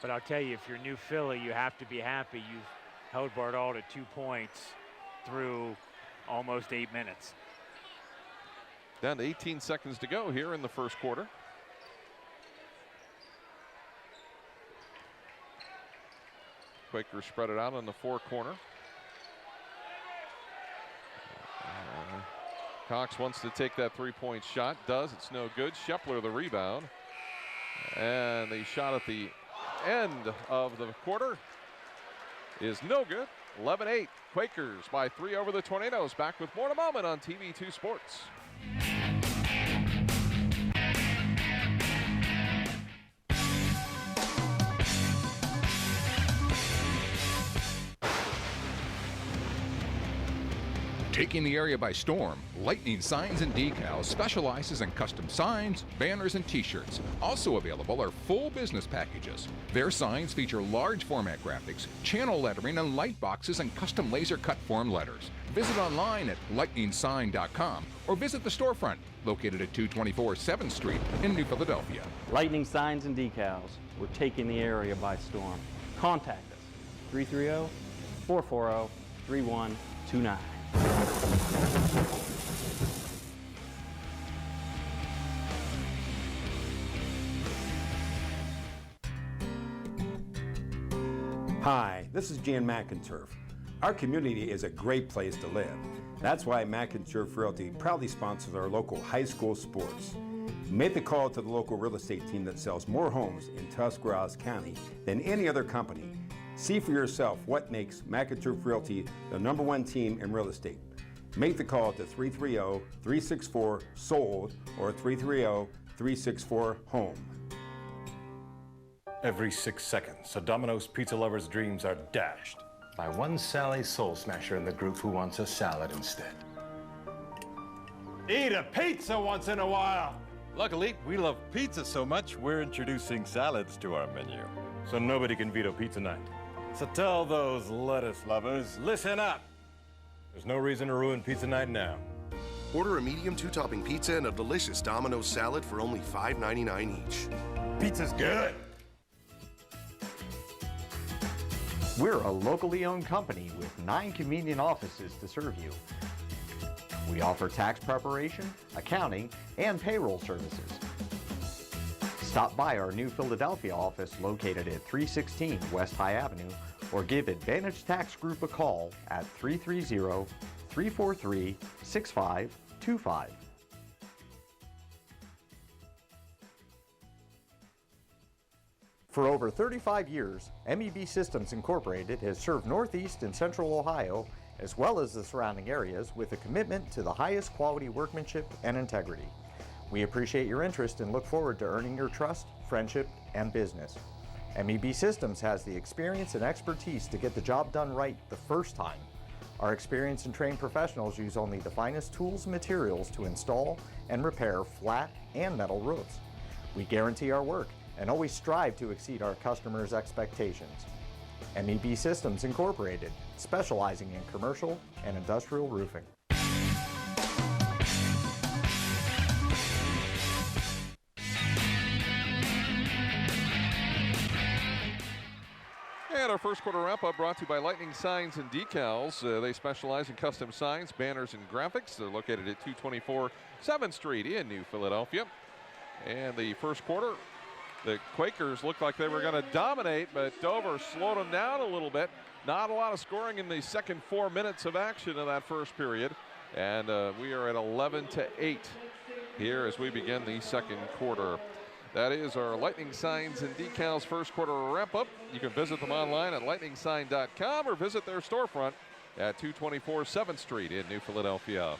But I'll tell you, if you're New Philly, you have to be happy you've held Bardall to 2 points through almost 8 minutes. Down to 18 seconds to go here in the first quarter. Quakers spread it out on the four corner. Cox wants to take that three-point shot. Does. It's no good. Shepler the rebound. And the shot at the end of the quarter is no good. 11-8. Quakers by 3 over the Tornadoes. Back with more in a moment on TV2 Sports. Taking the area by storm, Lightning Signs and Decals specializes in custom signs, banners, and t-shirts. Also available are full business packages. Their signs feature large format graphics, channel lettering, and light boxes and custom laser cut form letters. Visit online at lightningsign.com or visit the storefront located at 224 7th Street in New Philadelphia. Lightning Signs and Decals. We're taking the area by storm. Contact us, 330-440-3129. Hi, this is Jan McInturf. Our community is a great place to live. That's why McInturf Realty proudly sponsors our local high school sports. Make the call to the local real estate team that sells more homes in Tuscarawas County than any other company. See for yourself what makes McInturf Realty the #1 team in real estate. Make the call to 330-364-SOLD or 330-364-HOME. Every 6 seconds, a Domino's pizza lover's dreams are dashed by one Sally Soul Smasher in the group who wants a salad instead. Eat a pizza once in a while! Luckily, we love pizza so much, we're introducing salads to our menu. So nobody can veto pizza night. So tell those lettuce lovers, listen up! There's no reason to ruin pizza night now. Order a medium 2-topping pizza and a delicious Domino's salad for only $5.99 each. Pizza's good! We're a locally owned company with 9 convenient offices to serve you. We offer tax preparation, accounting, and payroll services. Stop by our new Philadelphia office located at 316 West High Avenue or give Advantage Tax Group a call at 330-343-6525. For over 35 years, MEB Systems Incorporated has served Northeast and Central Ohio, as well as the surrounding areas, with a commitment to the highest quality workmanship and integrity. We appreciate your interest and look forward to earning your trust, friendship, and business. MEB Systems has the experience and expertise to get the job done right the first time. Our experienced and trained professionals use only the finest tools and materials to install and repair flat and metal roofs. We guarantee our work and always strive to exceed our customers' expectations. MEB Systems Incorporated, specializing in commercial and industrial roofing. And our first quarter wrap-up brought to you by Lightning Signs and Decals. They specialize in custom signs, banners, and graphics. They're located at 224 7th Street in New Philadelphia. And the first quarter, the Quakers looked like they were going to dominate, but Dover slowed them down a little bit. Not a lot of scoring in the second 4 minutes of action in that first period. And we are at 11-8 here as we begin the second quarter. That is our Lightning Signs and Decals first quarter wrap-up. You can visit them online at lightningsign.com or visit their storefront at 224 7th Street in New Philadelphia.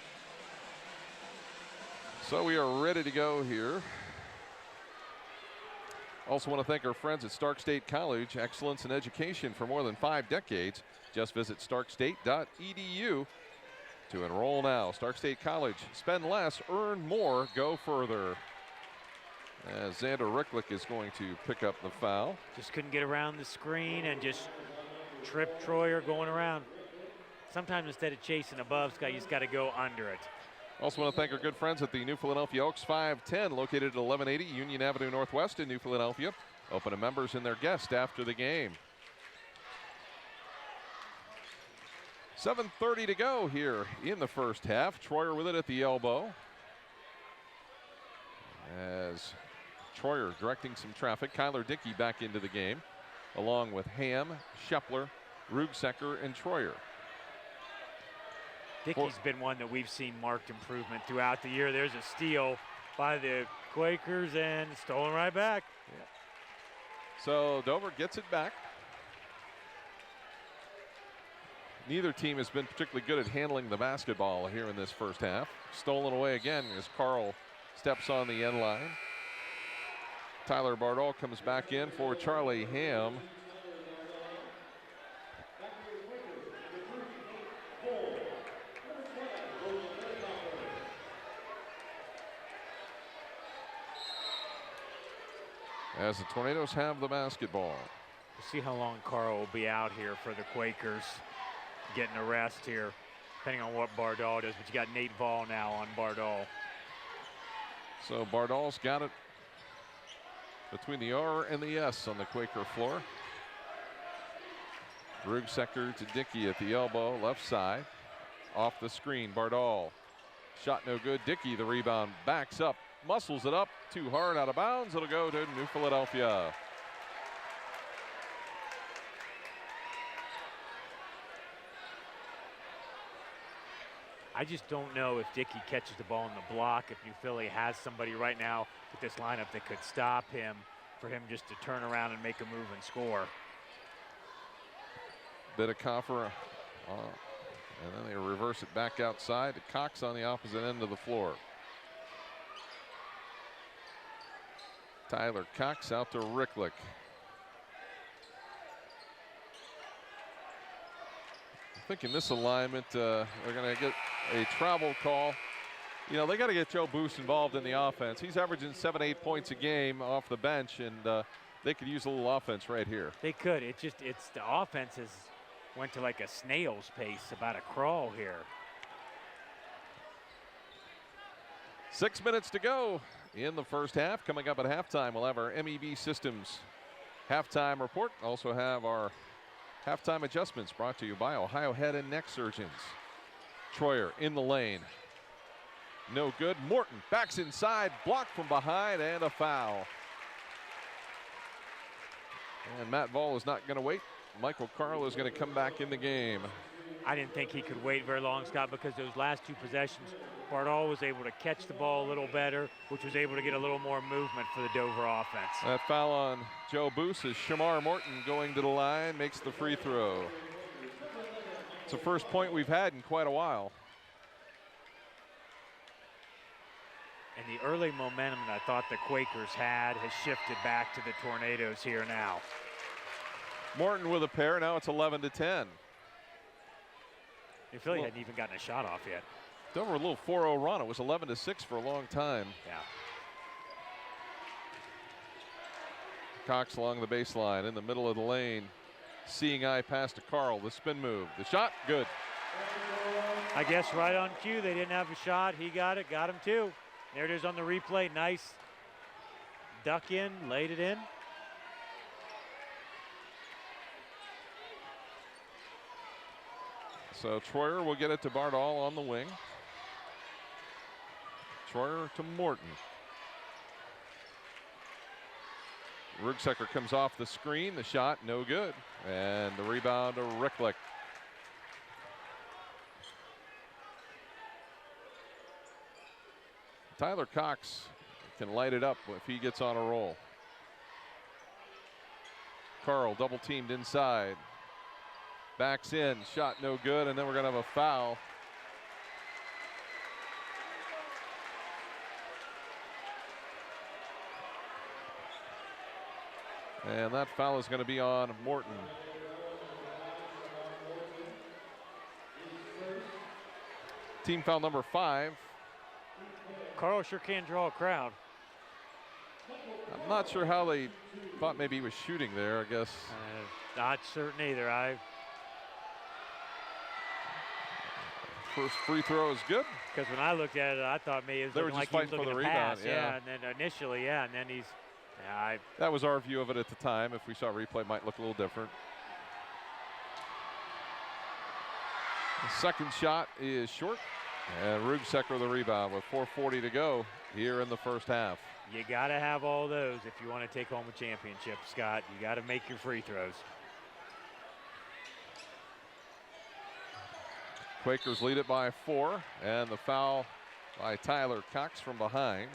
So we are ready to go here. Also want to thank our friends at Stark State College. Excellence in education for more than 5 decades. Just visit starkstate.edu to enroll now. Stark State College. Spend less, earn more, go further. As Xander Ricklick is going to pick up the foul. Just couldn't get around the screen and just tripped Troyer going around. Sometimes instead of chasing above, Scott, you just got to go under it. Also want to thank our good friends at the New Philadelphia Oaks 510, located at 1180 Union Avenue Northwest in New Philadelphia. Open to members and their guests after the game. 7:30 to go here in the first half. Troyer with it at the elbow. As Troyer directing some traffic. Kyler Dickey back into the game, along with Ham, Shepler, Rugsecker, and Troyer. Dickey's been one that we've seen marked improvement throughout the year. There's a steal by the Quakers and stolen right back. Yeah. So Dover gets it back. Neither team has been particularly good at handling the basketball here in this first half. Stolen away again as Carl steps on the end line. Tyler Bardall comes back in for Charlie Ham. As the Tornadoes have the basketball. We'll see how long Carl will be out here for the Quakers, getting a rest here, depending on what Bardall does. But you got Nate Vall now on Bardall. So Bardall's got it between the R and the S on the Quaker floor. Rugsecker to Dickey at the elbow, left side. Off the screen, Bardall. Shot no good. Dickey, the rebound, backs up, muscles it up, too hard, out of bounds. It'll go to New Philadelphia. I just don't know if Dickey catches the ball in the block, if New Philly has somebody right now with this lineup that could stop him, for him just to turn around and make a move and score. Bidacoffer, and then they reverse it back outside to Cox on the opposite end of the floor. Tyler Cox out to Ricklick. I think in this alignment, they're going to get a travel call. You know, they got to get Joe Boos involved in the offense. He's averaging 7-8 points a game off the bench, and they could use a little offense right here. They could. It's the offense has went to like a snail's pace, about a crawl here. 6 minutes to go in the first half. Coming up at halftime, we'll have our MEB Systems halftime report. Also have our halftime adjustments brought to you by Ohio Head and Neck Surgeons. Troyer in the lane. No good. Morton backs inside, blocked from behind, and a foul. And Matt Vall is not going to wait. Michael Carl is going to come back in the game. I didn't think he could wait very long, Scott, because those last two possessions, Bardall was able to catch the ball a little better, which was able to get a little more movement for the Dover offense. That foul on Joe Boos is Shamar Morton going to the line, makes the free throw. It's the first point we've had in quite a while. And the early momentum that I thought the Quakers had has shifted back to the Tornadoes here now. Morton with a pair, now it's 11-10. New Philly hadn't even gotten a shot off yet. Dover a little 4-0 run. It was 11-6 for a long time. Yeah. Cox along the baseline in the middle of the lane. Seeing eye pass to Carl. The spin move. The shot, good. I guess right on cue. They didn't have a shot. He got it. Got him too. There it is on the replay. Nice duck in. Laid it in. So Troyer will get it to Bardall on the wing. Troyer to Morton. Rugsecker comes off the screen. The shot, no good. And the rebound to Ricklick. Tyler Cox can light it up if he gets on a roll. Carl double teamed inside. Backs in, shot no good, and then we're going to have a foul. And that foul is going to be on Morton. Team foul number 5. Carl sure can draw a crowd. I'm not sure how they thought maybe he was shooting there, I guess. Not certain either. First free throw is good. Because when I looked at it, I thought maybe it was they were looking just like he was fighting for looking the to rebound. pass. Yeah, and then initially, and then he's. That was our view of it at the time. If we saw a replay, it might look a little different. The second shot is short, and Rugsecker the rebound with 4:40 to go here in the first half. You got to have all those if you want to take home a championship, Scott. You got to make your free throws. Quakers lead it by 4, and the foul by Tyler Cox from behind.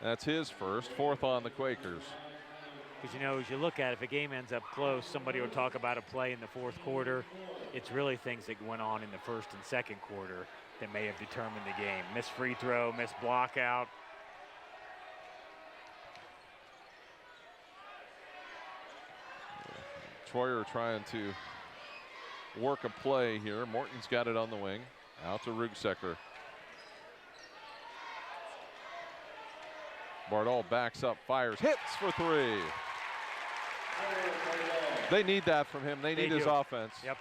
That's his first, 4th on the Quakers. Because, as you look at it, if a game ends up close, somebody will talk about a play in the 4th quarter. It's really things that went on in the 1st and 2nd quarter that may have determined the game. Missed free throw, missed block out. Troyer trying to work a play here. Morton's got it on the wing. Out to Rugsecker. Bardal backs up, fires, hits for 3. They need that from him. They need his offense. Yep.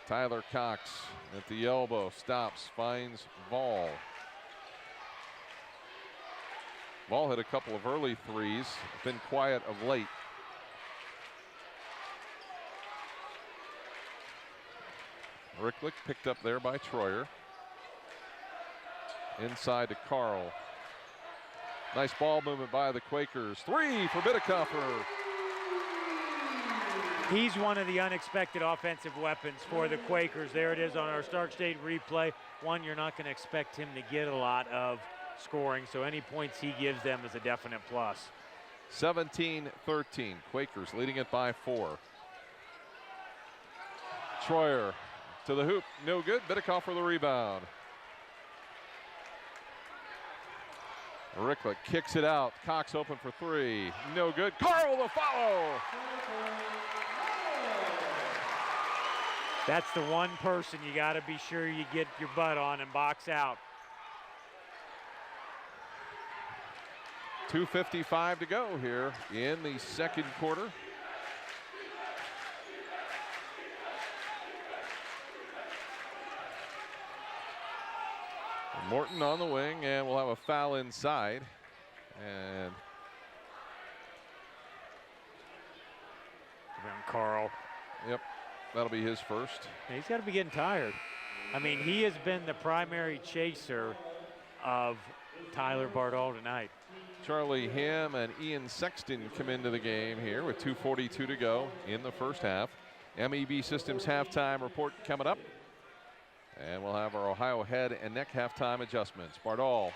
Tyler Cox at the elbow, stops, finds Vol. Vol hit a couple of early threes, been quiet of late. Ricklick picked up there by Troyer. Inside to Carl. Nice ball movement by the Quakers. 3 for Bidekoffer. He's one of the unexpected offensive weapons for the Quakers. There it is on our Stark State replay. One you're not going to expect him to get a lot of scoring, so any points he gives them is a definite plus. 17-13. Quakers leading it by 4. Troyer to the hoop. No good. Bidekoffer the rebound. Ricklick kicks it out. Cox open for 3. No good. Carl the follow. That's the one person you got to be sure you get your butt on and box out. 2:55 to go here in the 2nd quarter. Morton on the wing, and we'll have a foul inside. And Carl. Yep, that'll be his first. He's got to be getting tired. I mean, he has been the primary chaser of Tyler Bardal tonight. Charlie Ham and Ian Sexton come into the game here with 2:42 to go in the first half. MEB Systems halftime report coming up. And we'll have our Ohio head and neck halftime adjustments. Bardal,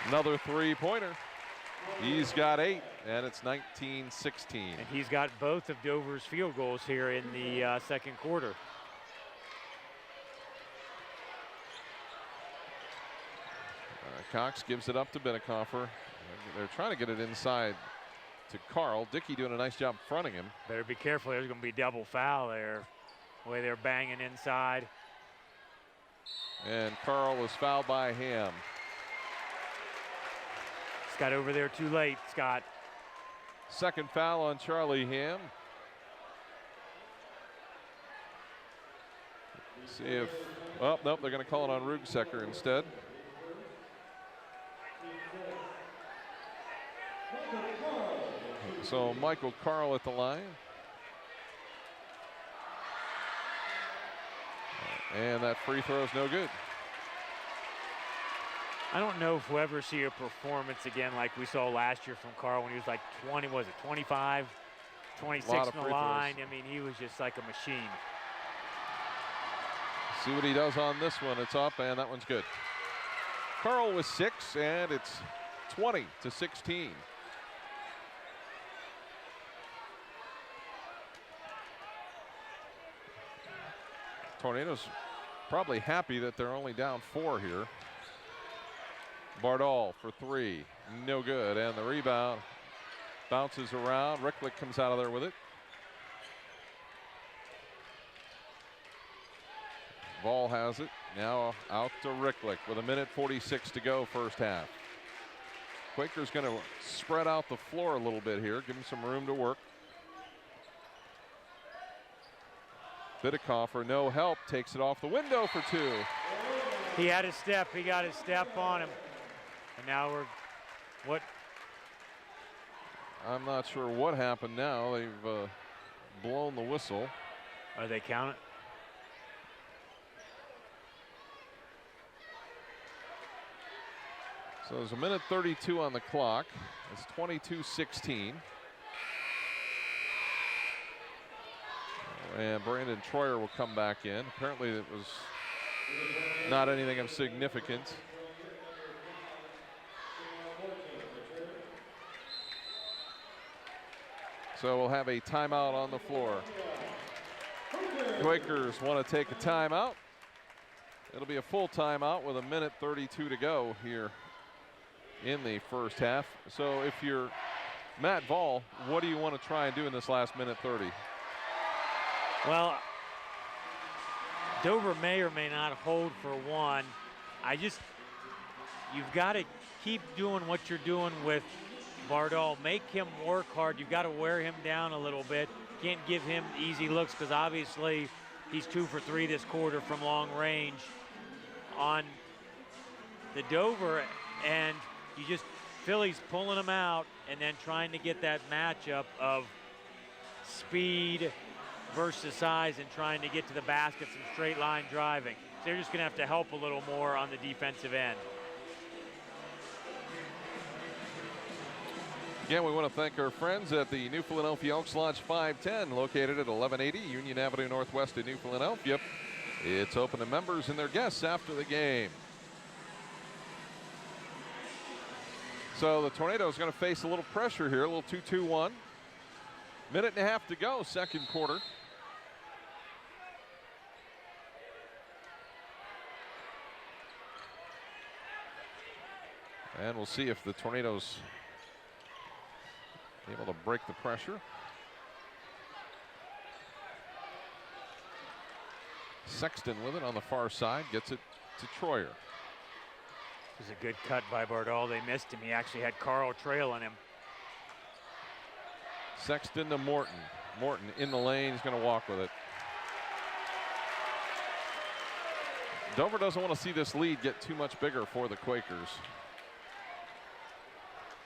another 3-pointer. He's got 8, and it's 19-16. And he's got both of Dover's field goals here in the 2nd quarter. Cox gives it up to Bidekoffer. They're trying to get it inside to Carl. Dickey doing a nice job fronting him. Better be careful. There's going to be double foul there. The way they're banging inside. And Carl was fouled by Ham. Scott over there too late, Scott. Second foul on Charlie Ham. Let's see if, oh, nope, they're going to call it on Rugsecker instead. So Michael Carl at the line. And that free throw is no good. I don't know if we'll ever see a performance again like we saw last year from Carl when he was like 25, 26 in the line. I mean, he was just like a machine. See what he does on this one. It's up, and that one's good. Carl with 6, and it's 20-16. Tornadoes probably happy that they're only down 4 here. Bardal for 3, no good, and the rebound bounces around. Ricklick comes out of there with it. Ball has it, now out to Ricklick with 1:46 to go first half. Quakers going to spread out the floor a little bit here, give him some room to work. Bidikofer, no help, takes it off the window for 2. He had his step, he got his step on him. And now I'm not sure what happened now. They've blown the whistle. Are they counting? So there's 1:32 on the clock. It's 22-16. And Brandon Troyer will come back in. Apparently it was not anything of significance. So we'll have a timeout on the floor. Quakers want to take a timeout. It'll be a full timeout with 1:32 to go here in the first half. So if you're Matt Vall, what do you want to try and do in this last 1:30? Well, Dover may or may not hold for 1. You've got to keep doing what you're doing with Bardal. Make him work hard. You've got to wear him down a little bit. Can't give him easy looks because obviously he's 2 for 3 this quarter from long range on the Dover, and Philly's pulling him out and then trying to get that matchup of speed versus size and trying to get to the basket, some straight line driving. So they're just going to have to help a little more on the defensive end. Again, we want to thank our friends at the New Philadelphia Elks Lodge 510, located at 1180 Union Avenue Northwest in New Philadelphia. It's open to members and their guests after the game. So the Tornadoes going to face a little pressure here, a little 2-2-1. 1.5 to go, second quarter. And we'll see if the Tornadoes are able to break the pressure. Sexton with it on the far side, gets it to Troyer. It was a good cut by Bardal. They missed him. He actually had Carl trailing him. Sexton to Morton. Morton in the lane, he's going to walk with it. Dover doesn't want to see this lead get too much bigger for the Quakers.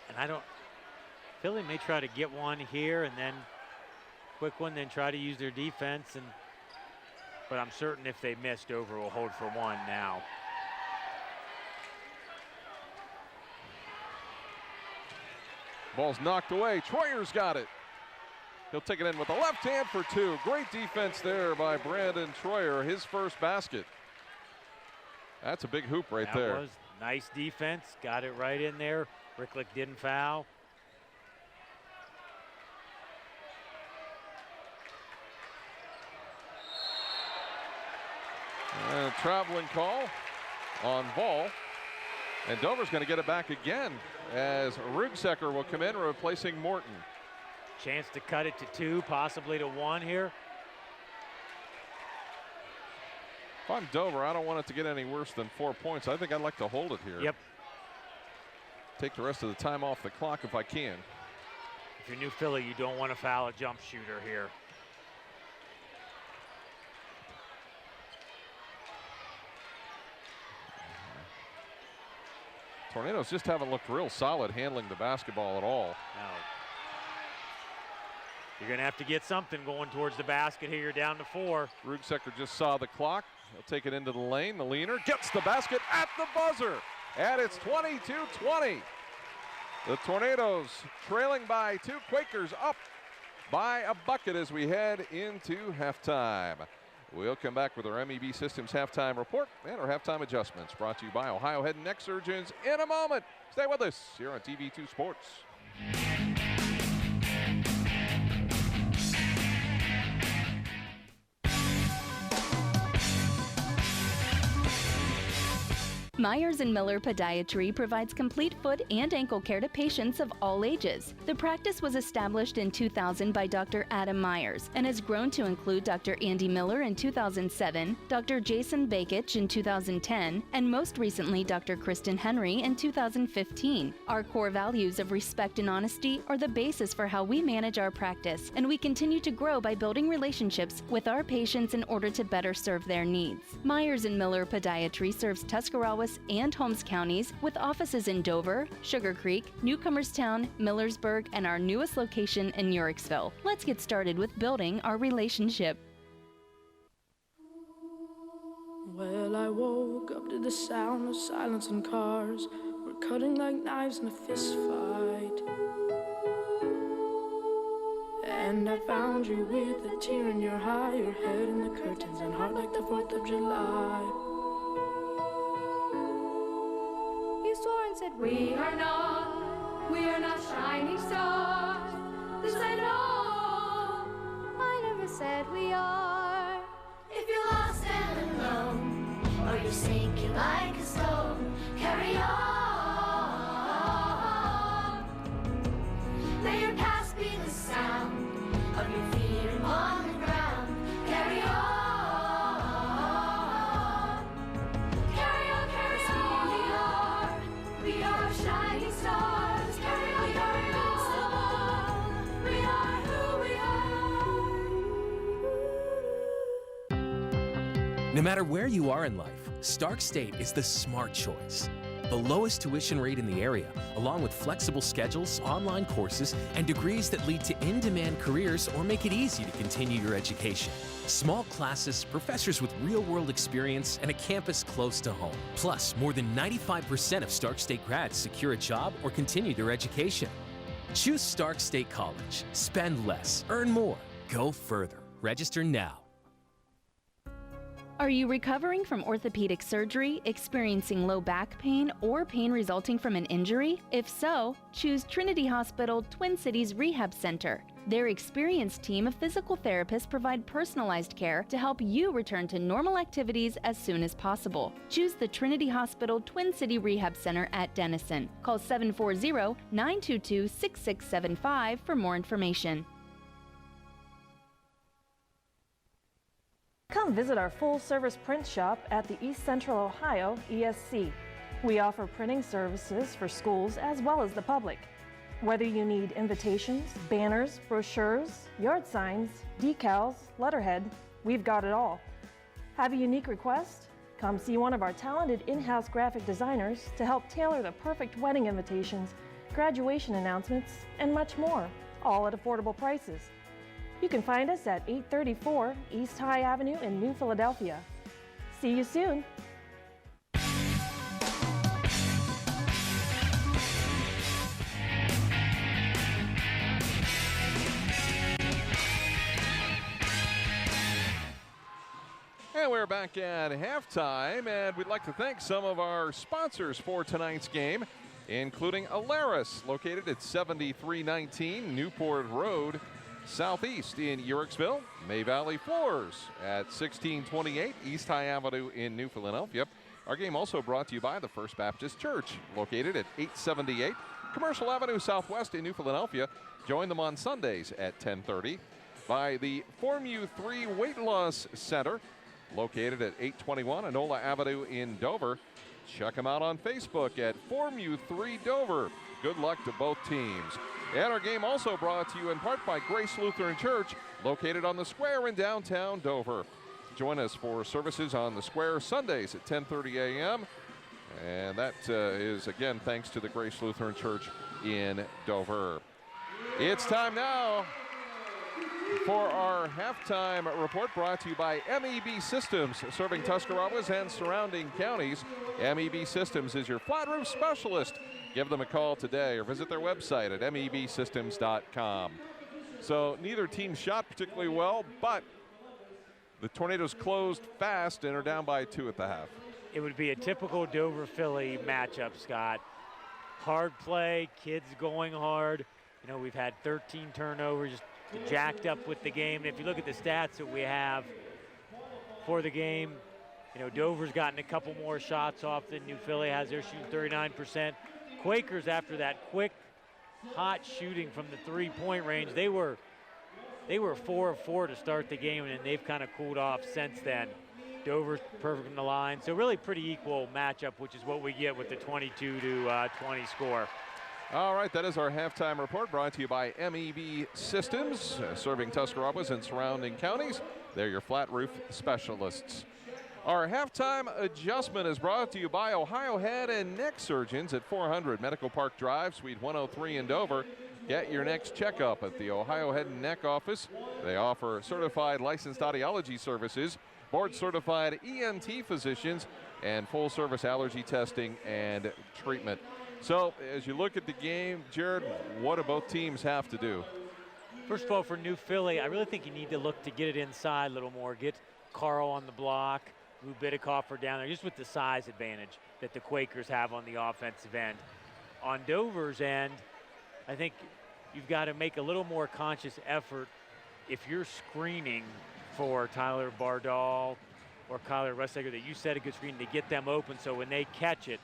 And Philly may try to get one here and then quick one, then try to use their defense. But I'm certain if they miss, Dover will hold for 1 now. Ball's knocked away. Troyer's got it. He'll take it in with the left hand for 2. Great defense there by Brandon Troyer, his first basket. That's a big hoop right there. That was nice defense. Got it right in there. Ricklick didn't foul. And a traveling call on Ball. And Dover's going to get it back again as Rugsecker will come in, replacing Morton. Chance to cut it to 2, possibly to 1 here. If I'm Dover, I don't want it to get any worse than 4 points. I think I'd like to hold it here. Yep. Take the rest of the time off the clock if I can. If you're New Philly, you don't want to foul a jump shooter here. Tornadoes just haven't looked real solid handling the basketball at all. No. You're going to have to get something going towards the basket here. You're down to 4. Rugsecker just saw the clock. He'll take it into the lane. The leaner gets the basket at the buzzer. And it's 22-20. The Tornadoes trailing by 2. Quakers up by a bucket as we head into halftime. We'll come back with our MEB Systems halftime report and our halftime adjustments, brought to you by Ohio Head and Neck Surgeons in a moment. Stay with us here on TV2 Sports. Myers & Miller Podiatry provides complete foot and ankle care to patients of all ages. The practice was established in 2000 by Dr. Adam Myers and has grown to include Dr. Andy Miller in 2007, Dr. Jason Bakich in 2010, and most recently Dr. Kristen Henry in 2015. Our core values of respect and honesty are the basis for how we manage our practice, and we continue to grow by building relationships with our patients in order to better serve their needs. Myers & Miller Podiatry serves Tuscarawas and Holmes counties with offices in Dover, Sugar Creek, Newcomerstown, Millersburg, and our newest location in Uricksville. Let's get started with building our relationship. Well, I woke up to the sound of silence and cars. We're cutting like knives in a fist fight. And I found you with a tear in your eye, your head in the curtains and heart like the 4th of July. Said we are not shining stars. This I know, I never said we are. If you're lost and alone, or you're sinking like a stone, carry on. May your past be the sound of your feet upon the ground. Carry on. We are shining stars, carry on, we are who we are. No matter where you are in life, Stark State is the smart choice. The lowest tuition rate in the area, along with flexible schedules, online courses, and degrees that lead to in-demand careers or make it easy to continue your education. Small classes, professors with real-world experience, and a campus close to home. Plus, more than 95% of Stark State grads secure a job or continue their education. Choose Stark State College. Spend less, earn more, go further. Register now. Are you recovering from orthopedic surgery, experiencing low back pain, or pain resulting from an injury? If so, choose Trinity Hospital Twin Cities Rehab Center. Their experienced team of physical therapists provide personalized care to help you return to normal activities as soon as possible. Choose the Trinity Hospital Twin City Rehab Center at Denison. Call 740-922-6675 for more information. Come visit our full-service print shop at the East Central Ohio ESC. We offer printing services for schools as well as the public. Whether you need invitations, banners, brochures, yard signs, decals, letterhead, we've got it all. Have a unique request? Come see one of our talented in-house graphic designers to help tailor the perfect wedding invitations, graduation announcements, and much more, all at affordable prices. You can find us at 834 East High Avenue in New Philadelphia. See you soon. And we're back at halftime, and we'd like to thank some of our sponsors for tonight's game, including Alaris, located at 7319 Newport Road Southeast in Uricksville. May Valley Floors at 1628 East High Avenue in New Philadelphia. Our game also brought to you by the First Baptist Church, located at 878 Commercial Avenue Southwest in New Philadelphia. Join them on Sundays at 10:30. By the Formu 3 Weight Loss Center, located at 821 Enola Avenue in Dover. Check them out on Facebook at Formu 3 Dover. Good luck to both teams. And our game also brought to you in part by Grace Lutheran Church, located on the square in downtown Dover. Join us for services on the square Sundays at 10:30 a.m. And that is, again, thanks to the Grace Lutheran Church in Dover. It's time now for our halftime report, brought to you by MEB Systems, serving Tuscarawas and surrounding counties. MEB Systems is your flat roof specialist. Give them a call today or visit their website at mebsystems.com. So neither team shot particularly well, but The Tornadoes closed fast and are down by 2 at the half. It would be a typical Dover-Philly matchup, Scott. Hard play, kids going hard. You know, we've had 13 turnovers, just jacked up with the game. And if you look at the stats that we have for the game, you know, Dover's gotten a couple more shots off than New Philly has. They're shooting 39%. Quakers, after that quick, hot shooting from the three-point range, they were 4 of 4 to start the game, and they've kind of cooled off since then. Dover's perfect in the line. So really pretty equal matchup, which is what we get with the 22-20 score. All right, that is our halftime report brought to you by MEB Systems, serving Tuscarawas and surrounding counties. They're your flat roof specialists. Our halftime adjustment is brought to you by Ohio Head and Neck Surgeons at 400 Medical Park Drive, Suite 103 in Dover. Get your next checkup at the Ohio Head and Neck office. They offer certified licensed audiology services, board-certified ENT physicians, and full-service allergy testing and treatment. So, as you look at the game, Jared, what do both teams have to do? First of all, for New Philly, I really think you need to look to get it inside a little more. Get Carl on the block, move Bidikofer down there, just with the size advantage that the Quakers have on the offensive end. On Dover's end, I think you've got to make a little more conscious effort if you're screening for Tyler Bardal or Kyler Russegger, that you set a good screen to get them open so when they catch it,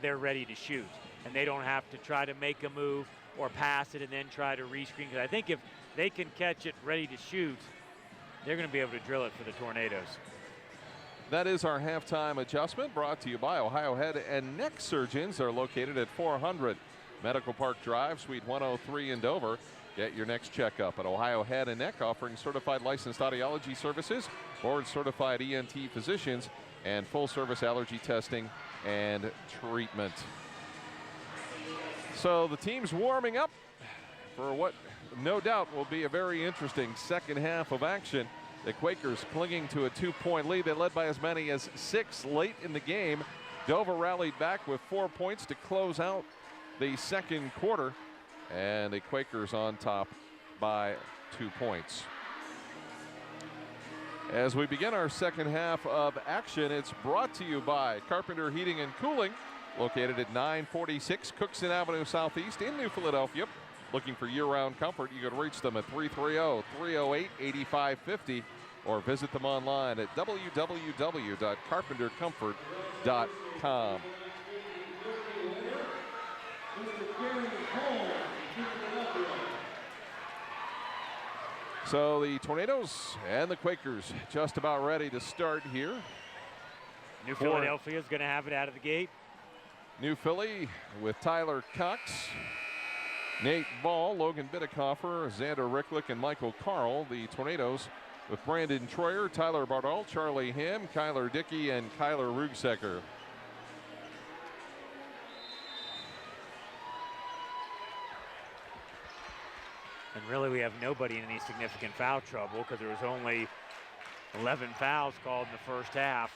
they're ready to shoot. And they don't have to try to make a move or pass it and then try to rescreen. Because I think if they can catch it ready to shoot, they're going to be able to drill it for the Tornadoes. That is our halftime adjustment brought to you by Ohio Head and Neck Surgeons. They're located at 400 Medical Park Drive, Suite 103 in Dover. Get your next checkup at Ohio Head and Neck, offering certified licensed audiology services, board-certified ENT physicians, and full-service allergy testing and treatment. So the team's warming up for what no doubt will be a very interesting second half of action. The Quakers clinging to a 2-point lead. They led by as many as 6 late in the game. Dover rallied back with 4 points to close out the second quarter, and the Quakers on top by 2 points. As we begin our second half of action, it's brought to you by Carpenter Heating and Cooling, located at 946 Cookson Avenue Southeast in New Philadelphia. Looking for year-round comfort, you can reach them at 330-308-8550 or visit them online at www.carpentercomfort.com. So the Tornadoes and the Quakers just about ready to start here. New Philadelphia is going to have it out of the gate. New Philly with Tyler Cox, Nate Ball, Logan Bidikofer, Xander Ricklick, and Michael Carl. The Tornadoes with Brandon Troyer, Tyler Bardal, Charlie Ham, Kyler Dickey, and Kyler Rugsecker. And really, we have nobody in any significant foul trouble because there was only 11 fouls called in the first half.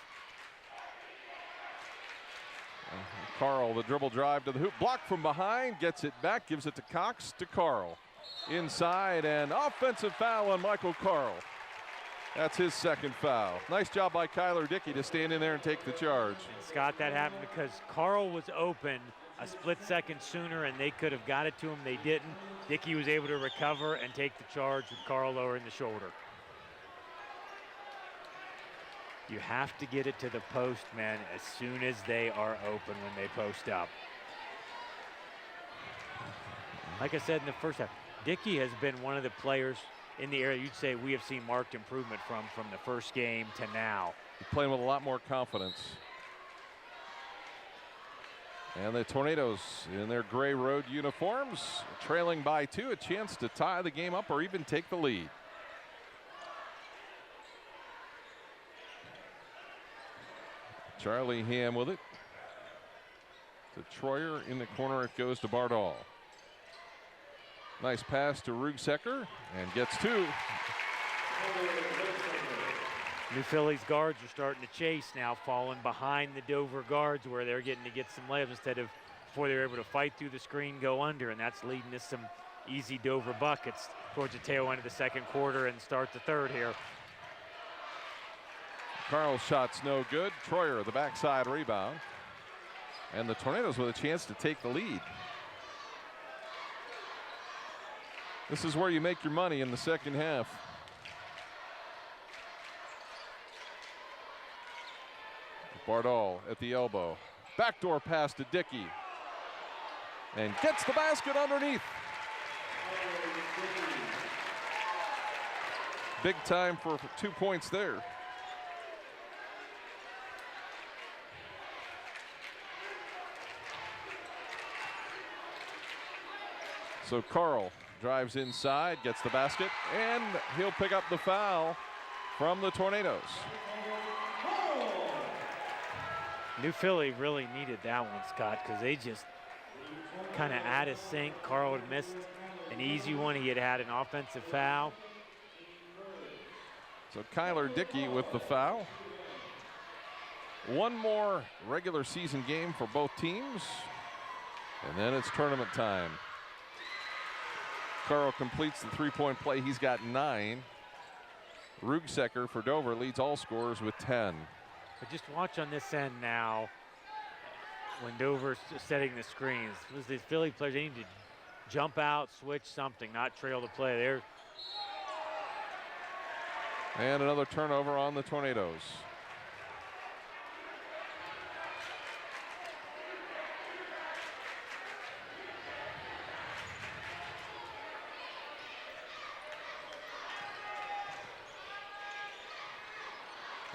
Carl, the dribble drive to the hoop, blocked from behind, gets it back, gives it to Cox, to Carl. Inside, and offensive foul on Michael Carl. That's his second foul. Nice job by Kyler Dickey to stand in there and take the charge. And Scott, that happened because Carl was open a split second sooner and they could have got it to him. They didn't. Dickey was able to recover and take the charge with Carl lowering the shoulder. You have to get it to the post, man, as soon as they are open when they post up. Like I said in the first half, Dickey has been one of the players in the area you'd say we have seen marked improvement from the first game to now. He's playing with a lot more confidence. And the Tornadoes in their gray road uniforms, trailing by 2, a chance to tie the game up or even take the lead. Charlie Ham with it. To Troyer in the corner, it goes to Bardal. Nice pass to Rugsecker and gets 2. New Philly's guards are starting to chase now, falling behind the Dover guards where they're getting to get some layups instead of before they were able to fight through the screen, go under, and that's leading to some easy Dover buckets towards the tail end of the second quarter and start the third here. Carl's shot's no good. Troyer, the backside rebound. And the Tornadoes with a chance to take the lead. This is where you make your money in the second half. Bardal at the elbow. Backdoor pass to Dickey. And gets the basket underneath. Big time for 2 points there. So Carl drives inside, gets the basket, and he'll pick up the foul from the Tornadoes. New Philly really needed that one, Scott, because they just kind of out of sync. Carl had missed an easy one. He had an offensive foul. So Kyler Dickey with the foul. One more regular season game for both teams, and then it's tournament time. Carl completes the three-point play. He's got 9. Rugsecker for Dover leads all scorers with 10. But just watch on this end now when Dover's setting the screens. The Philly players, they need to jump out, switch something, not trail the play. There. And another turnover on the Tornadoes.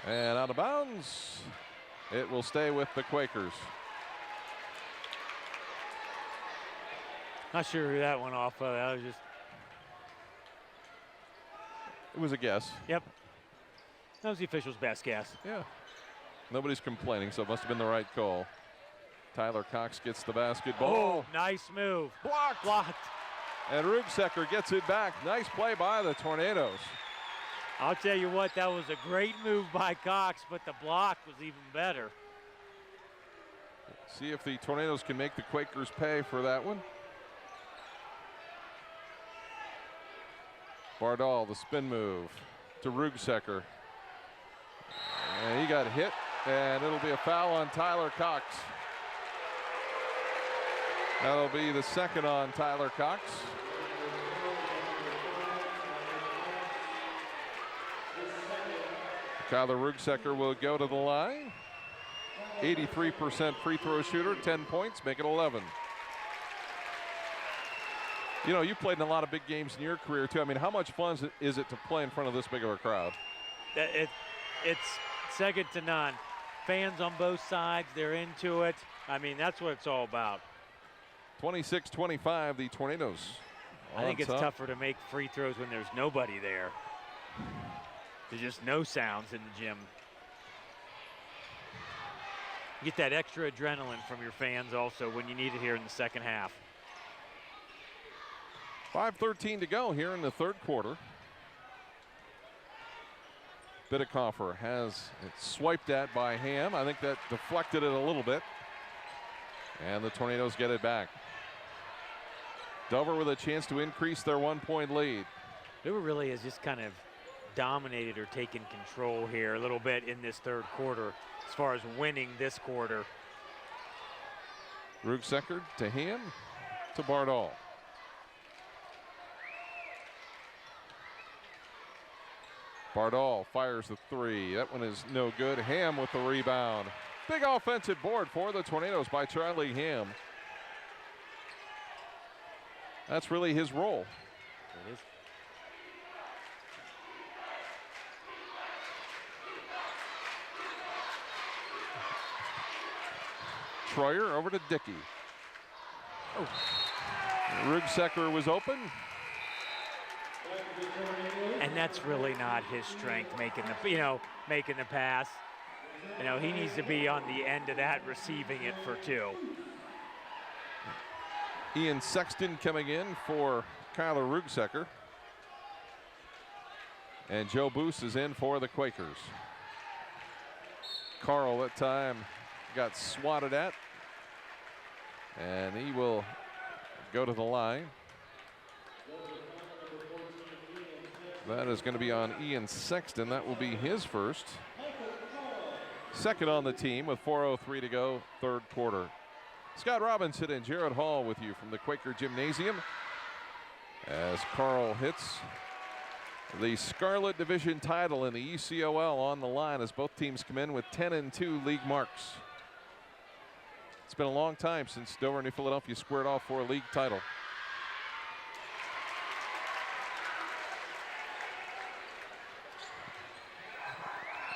And out of bounds. It will stay with the Quakers. Not sure who that went off of. That was just. It was a guess. Yep. That was the official's best guess. Yeah. Nobody's complaining, so it must have been the right call. Tyler Cox gets the basketball. Oh, nice move. Blocked. Blocked. And Rugsecker gets it back. Nice play by the Tornadoes. I'll tell you what, that was a great move by Cox, but the block was even better. See if the Tornadoes can make the Quakers pay for that one. Bardal, the spin move to Rugsecker. And he got hit, and it'll be a foul on Tyler Cox. That'll be the second on Tyler Cox. Kyler Rugsecker will go to the line. 83% free throw shooter, 10 points, make it 11. You know, you played in a lot of big games in your career too. I mean, how much fun is it to play in front of this big of a crowd? It's second to none. Fans on both sides, they're into it. I mean, that's what it's all about. 26-25, the Tornadoes. I think it's tougher to make free throws when there's nobody there. There's just no sounds in the gym. You get that extra adrenaline from your fans also when you need it here in the second half. 5:13 to go here in the third quarter. Bidekoffer has it swiped at by Ham. I think that deflected it a little bit. And the Tornadoes get it back. Dover with a chance to increase their 1-point lead. Dover really has just kind of dominated or taken control here a little bit in this third quarter as far as winning this quarter. Rugsecker to Ham to Bardal. Bardal fires the three. That one is no good. Ham with the rebound. Big offensive board for the Tornadoes by Charlie Ham. That's really his role. It is. Troyer over to Dickey. Oh. Rugsecker was open. And that's really not his strength, making the pass. You know, he needs to be on the end of that, receiving it for two. Ian Sexton coming in for Kyler Rugsecker. And Joe Boos is in for the Quakers. Carl that time got swatted at. And he will go to the line. That is going to be on Ian Sexton. That will be his first. second on the team with 4:03 to go, third quarter. Scott Robinson and Jared Hall with you from the Quaker Gymnasium as Carl hits the Scarlet Division title in the ECOL on the line as both teams come in with 10-2 league marks. It's been a long time since Dover New Philadelphia squared off for a league title.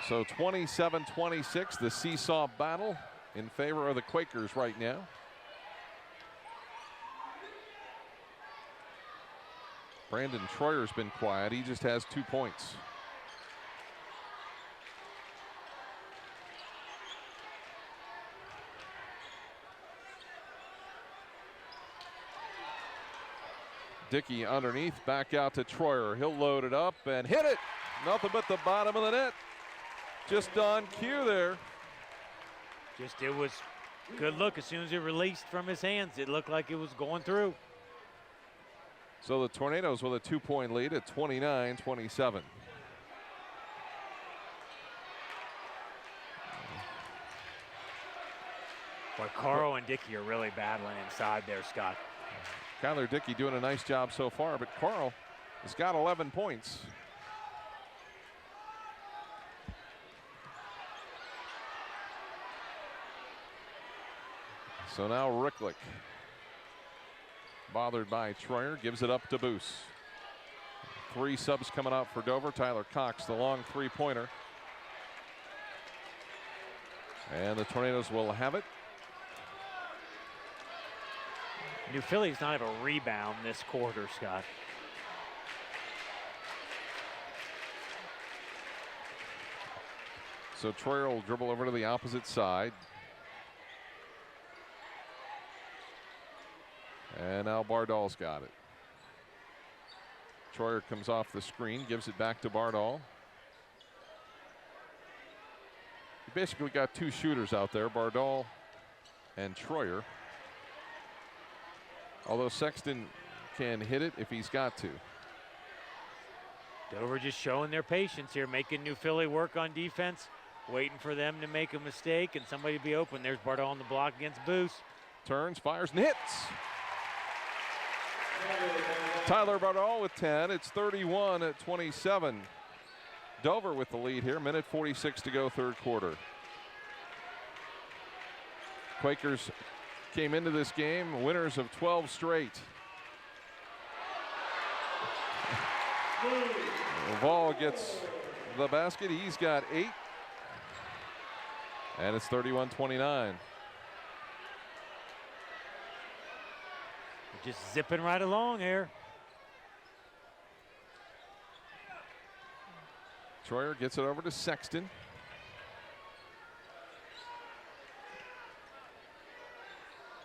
So 27-26, the seesaw battle in favor of the Quakers right now. Brandon Troyer's been quiet. He just has 2 points. Dickey underneath, back out to Troyer. He'll load it up and hit it. Nothing but the bottom of the net. Just on cue there. It was good look. As soon as it released from his hands, it looked like it was going through. So the Tornadoes with a 2-point lead at 29-27. But Carl and Dickey are really battling inside there, Scott. Kyler Dickey doing a nice job so far, but Carl has got 11 points. So now Ricklick, bothered by Troyer, gives it up to Boos. 3 subs coming out for Dover. Tyler Cox, the long 3-pointer. And the Tornadoes will have it. New Philly does not have a rebound this quarter, Scott. So Troyer will dribble over to the opposite side. And now Bardol's got it. Troyer comes off the screen, gives it back to Bardol. You basically got 2 shooters out there, Bardol and Troyer. Although Sexton can hit it if he's got to. Dover just showing their patience here, making New Philly work on defense, waiting for them to make a mistake and somebody to be open. There's Bardol on the block against Boos. Turns, fires, and hits. Tyler Bardol with 10. It's 31-27. Dover with the lead here. Minute 46 to go, third quarter. Quakers came into this game winners of 12 straight. Vol gets the basket. He's got 8. And it's 31-29. Just zipping right along here. Troyer gets it over to Sexton.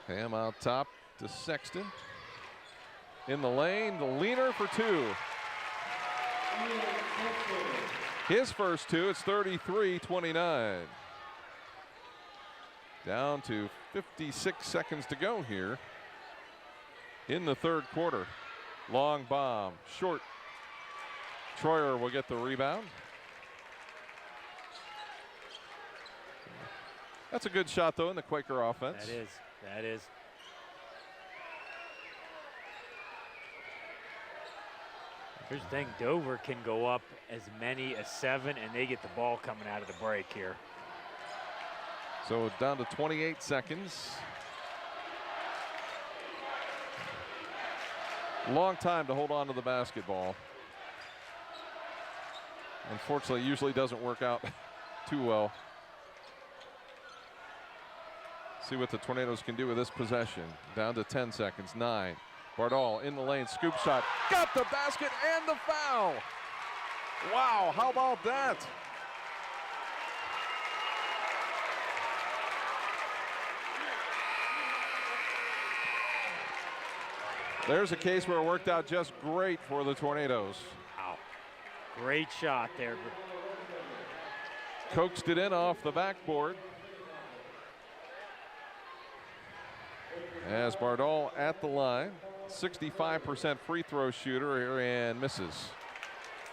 Ham out top to Sexton. In the lane, the leaner for 2. His first 2, it's 33-29. Down to 56 seconds to go here in the third quarter. Long bomb, short. Troyer will get the rebound. That's a good shot, though, in the Quaker offense. That is. Here's the thing, Dover can go up as many as 7, and they get the ball coming out of the break here. So down to 28 seconds. Long time to hold on to the basketball. Unfortunately, usually doesn't work out too well. See what the Tornadoes can do with this possession. Down to 10 seconds, 9. Bardol in the lane, scoop shot. Got the basket and the foul. Wow, how about that? There's a case where it worked out just great for the Tornadoes. Wow, great shot there. Coaxed it in off the backboard. As Bardol at the line, 65% free throw shooter here and misses.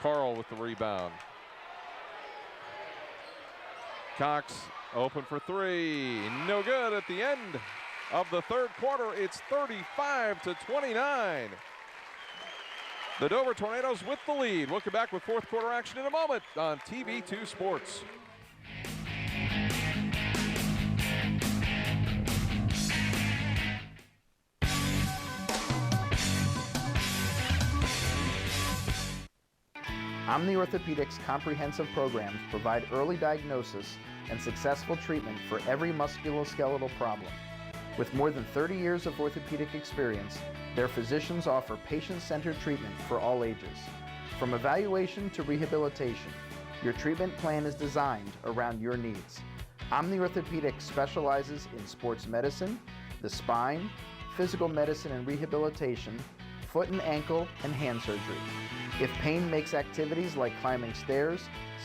Carl with the rebound. Cox open for three. No good at the end of the third quarter. It's 35-29. The Dover Tornadoes with the lead. We'll come back with fourth quarter action in a moment on TV2 Sports. Omni Orthopedics comprehensive programs provide early diagnosis and successful treatment for every musculoskeletal problem. With more than 30 years of orthopedic experience, their physicians offer patient-centered treatment for all ages. From evaluation to rehabilitation, your treatment plan is designed around your needs. Omni Orthopedics specializes in sports medicine, the spine, physical medicine and rehabilitation, foot and ankle, and hand surgery. If pain makes activities like climbing stairs,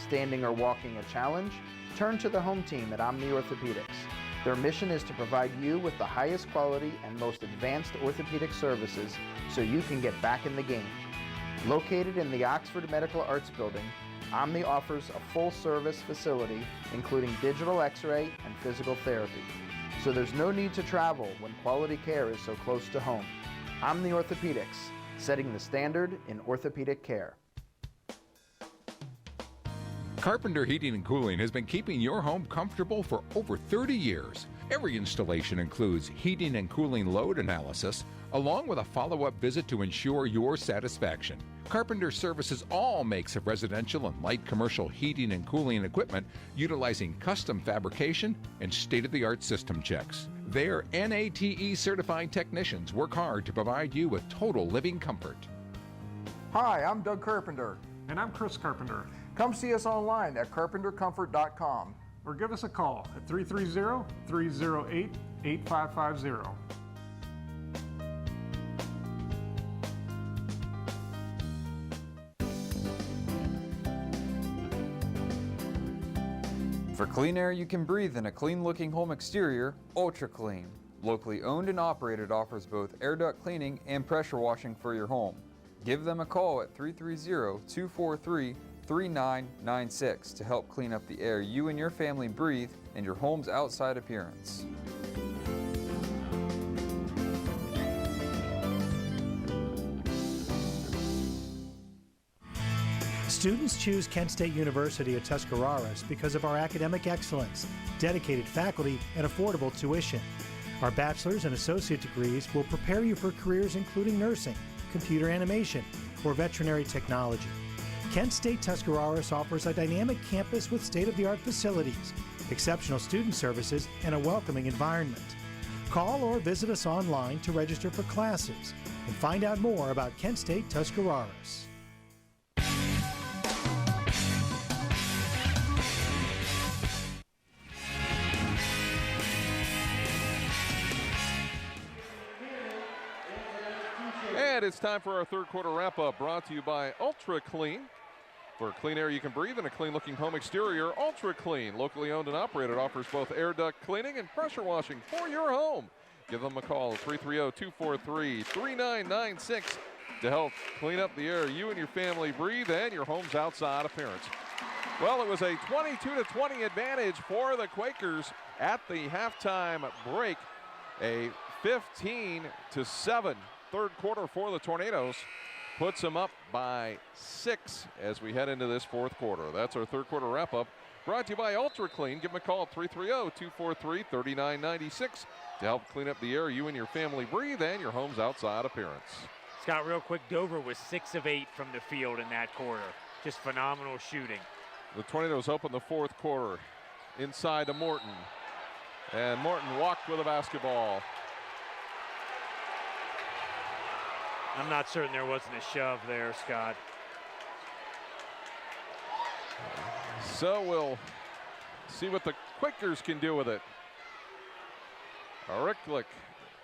standing or walking a challenge, turn to the home team at Omni Orthopedics. Their mission is to provide you with the highest quality and most advanced orthopedic services so you can get back in the game. Located in the Oxford Medical Arts Building, Omni offers a full-service facility including digital x-ray and physical therapy. So there's no need to travel when quality care is so close to home. Omni Orthopedics, setting the standard in orthopedic care. Carpenter Heating and Cooling has been keeping your home comfortable for over 30 years. Every installation includes heating and cooling load analysis, along with a follow-up visit to ensure your satisfaction. Carpenter services all makes of residential and light commercial heating and cooling equipment utilizing custom fabrication and state-of-the-art system checks. Their NATE certified technicians work hard to provide you with total living comfort. Hi, I'm Doug Carpenter. And I'm Chris Carpenter. Come see us online at carpentercomfort.com. Or give us a call at 330-308-8550. For clean air you can breathe in a clean-looking home exterior, Ultra Clean. Locally owned and operated, offers both air duct cleaning and pressure washing for your home. Give them a call at 330-243-3996 to help clean up the air you and your family breathe and your home's outside appearance. Students choose Kent State University at Tuscarawas because of our academic excellence, dedicated faculty, and affordable tuition. Our bachelor's and associate degrees will prepare you for careers including nursing, computer animation, or veterinary technology. Kent State Tuscarawas offers a dynamic campus with state-of-the-art facilities, exceptional student services, and a welcoming environment. Call or visit us online to register for classes and find out more about Kent State Tuscarawas. And it's time for our third quarter wrap-up, brought to you by Ultra Clean. For clean air you can breathe in a clean-looking home exterior, Ultra Clean, locally owned and operated, offers both air duct cleaning and pressure washing for your home. Give them a call, 330-243-3996, to help clean up the air you and your family breathe and your home's outside appearance. Well, it was a 22-20 advantage for the Quakers at the halftime break. A 15-7 third quarter for the Tornadoes puts them up by 6 as we head into this fourth quarter. That's our third quarter wrap-up, brought to you by Ultra Clean. Give them a call at 330-243-3996 to help clean up the air you and your family breathe and your home's outside appearance. Scott, real quick, Dover was 6 of 8 from the field in that quarter. Just phenomenal shooting. The Tornadoes open the fourth quarter inside to Morton. And Morton walked with a basketball. I'm not certain there wasn't a shove there, Scott. So we'll see what the Quakers can do with it. Ricklick,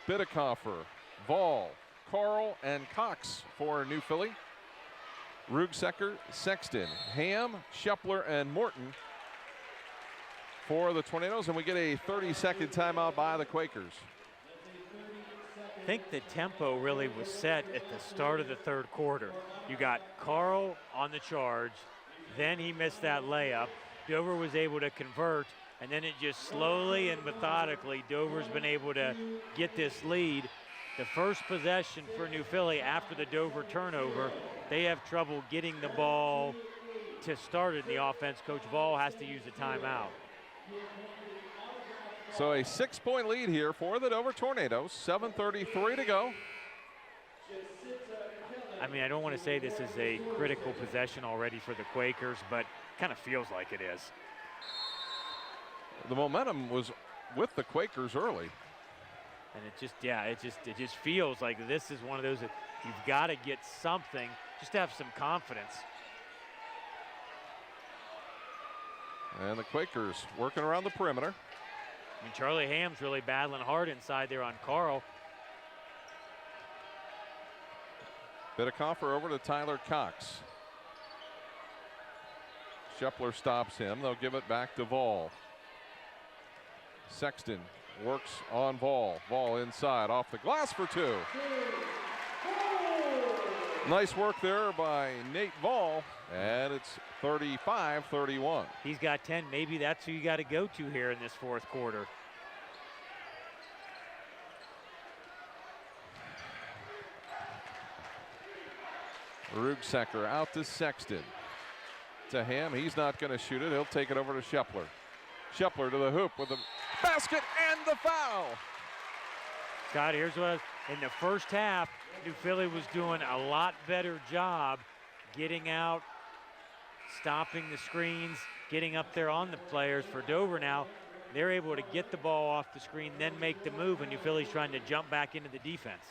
Bidekoffer, Vol, Carl, and Cox for New Philly. Rugsecker, Sexton, Ham, Shepler, and Morton for the Tornadoes. And we get a 30-second timeout by the Quakers. I think the tempo really was set at the start of the third quarter. You got Carl on the charge, then he missed that layup, Dover was able to convert, and then it just slowly and methodically, Dover's been able to get this lead. The first possession for New Philly after the Dover turnover, they have trouble getting the ball to start in the offense. Coach Ball has to use a timeout. So a 6-point lead here for the Dover Tornadoes, 7:33 to go. I mean, I don't want to say this is a critical possession already for the Quakers, but kind of feels like it is. The momentum was with the Quakers early. And it just feels like this is one of those that you've got to get something, just to have some confidence. And the Quakers working around the perimeter. I mean, Charlie Ham's really battling hard inside there on Carl. Bidikofer over to Tyler Cox. Shepler stops him. They'll give it back to Vol. Sexton works on Vol. Vol inside, off the glass for 2. Nice work there by Nate Vol, and it's 35-31. He's got 10. Maybe that's who you got to go to here in this fourth quarter. Rugsecker out to Sexton. To Ham, he's not going to shoot it. He'll take it over to Shepler. Shepler to the hoop with the basket and the foul. Scott, here's what in the first half, New Philly was doing a lot better job getting out, stopping the screens, getting up there on the players. For Dover now, they're able to get the ball off the screen, then make the move, and New Philly's trying to jump back into the defense.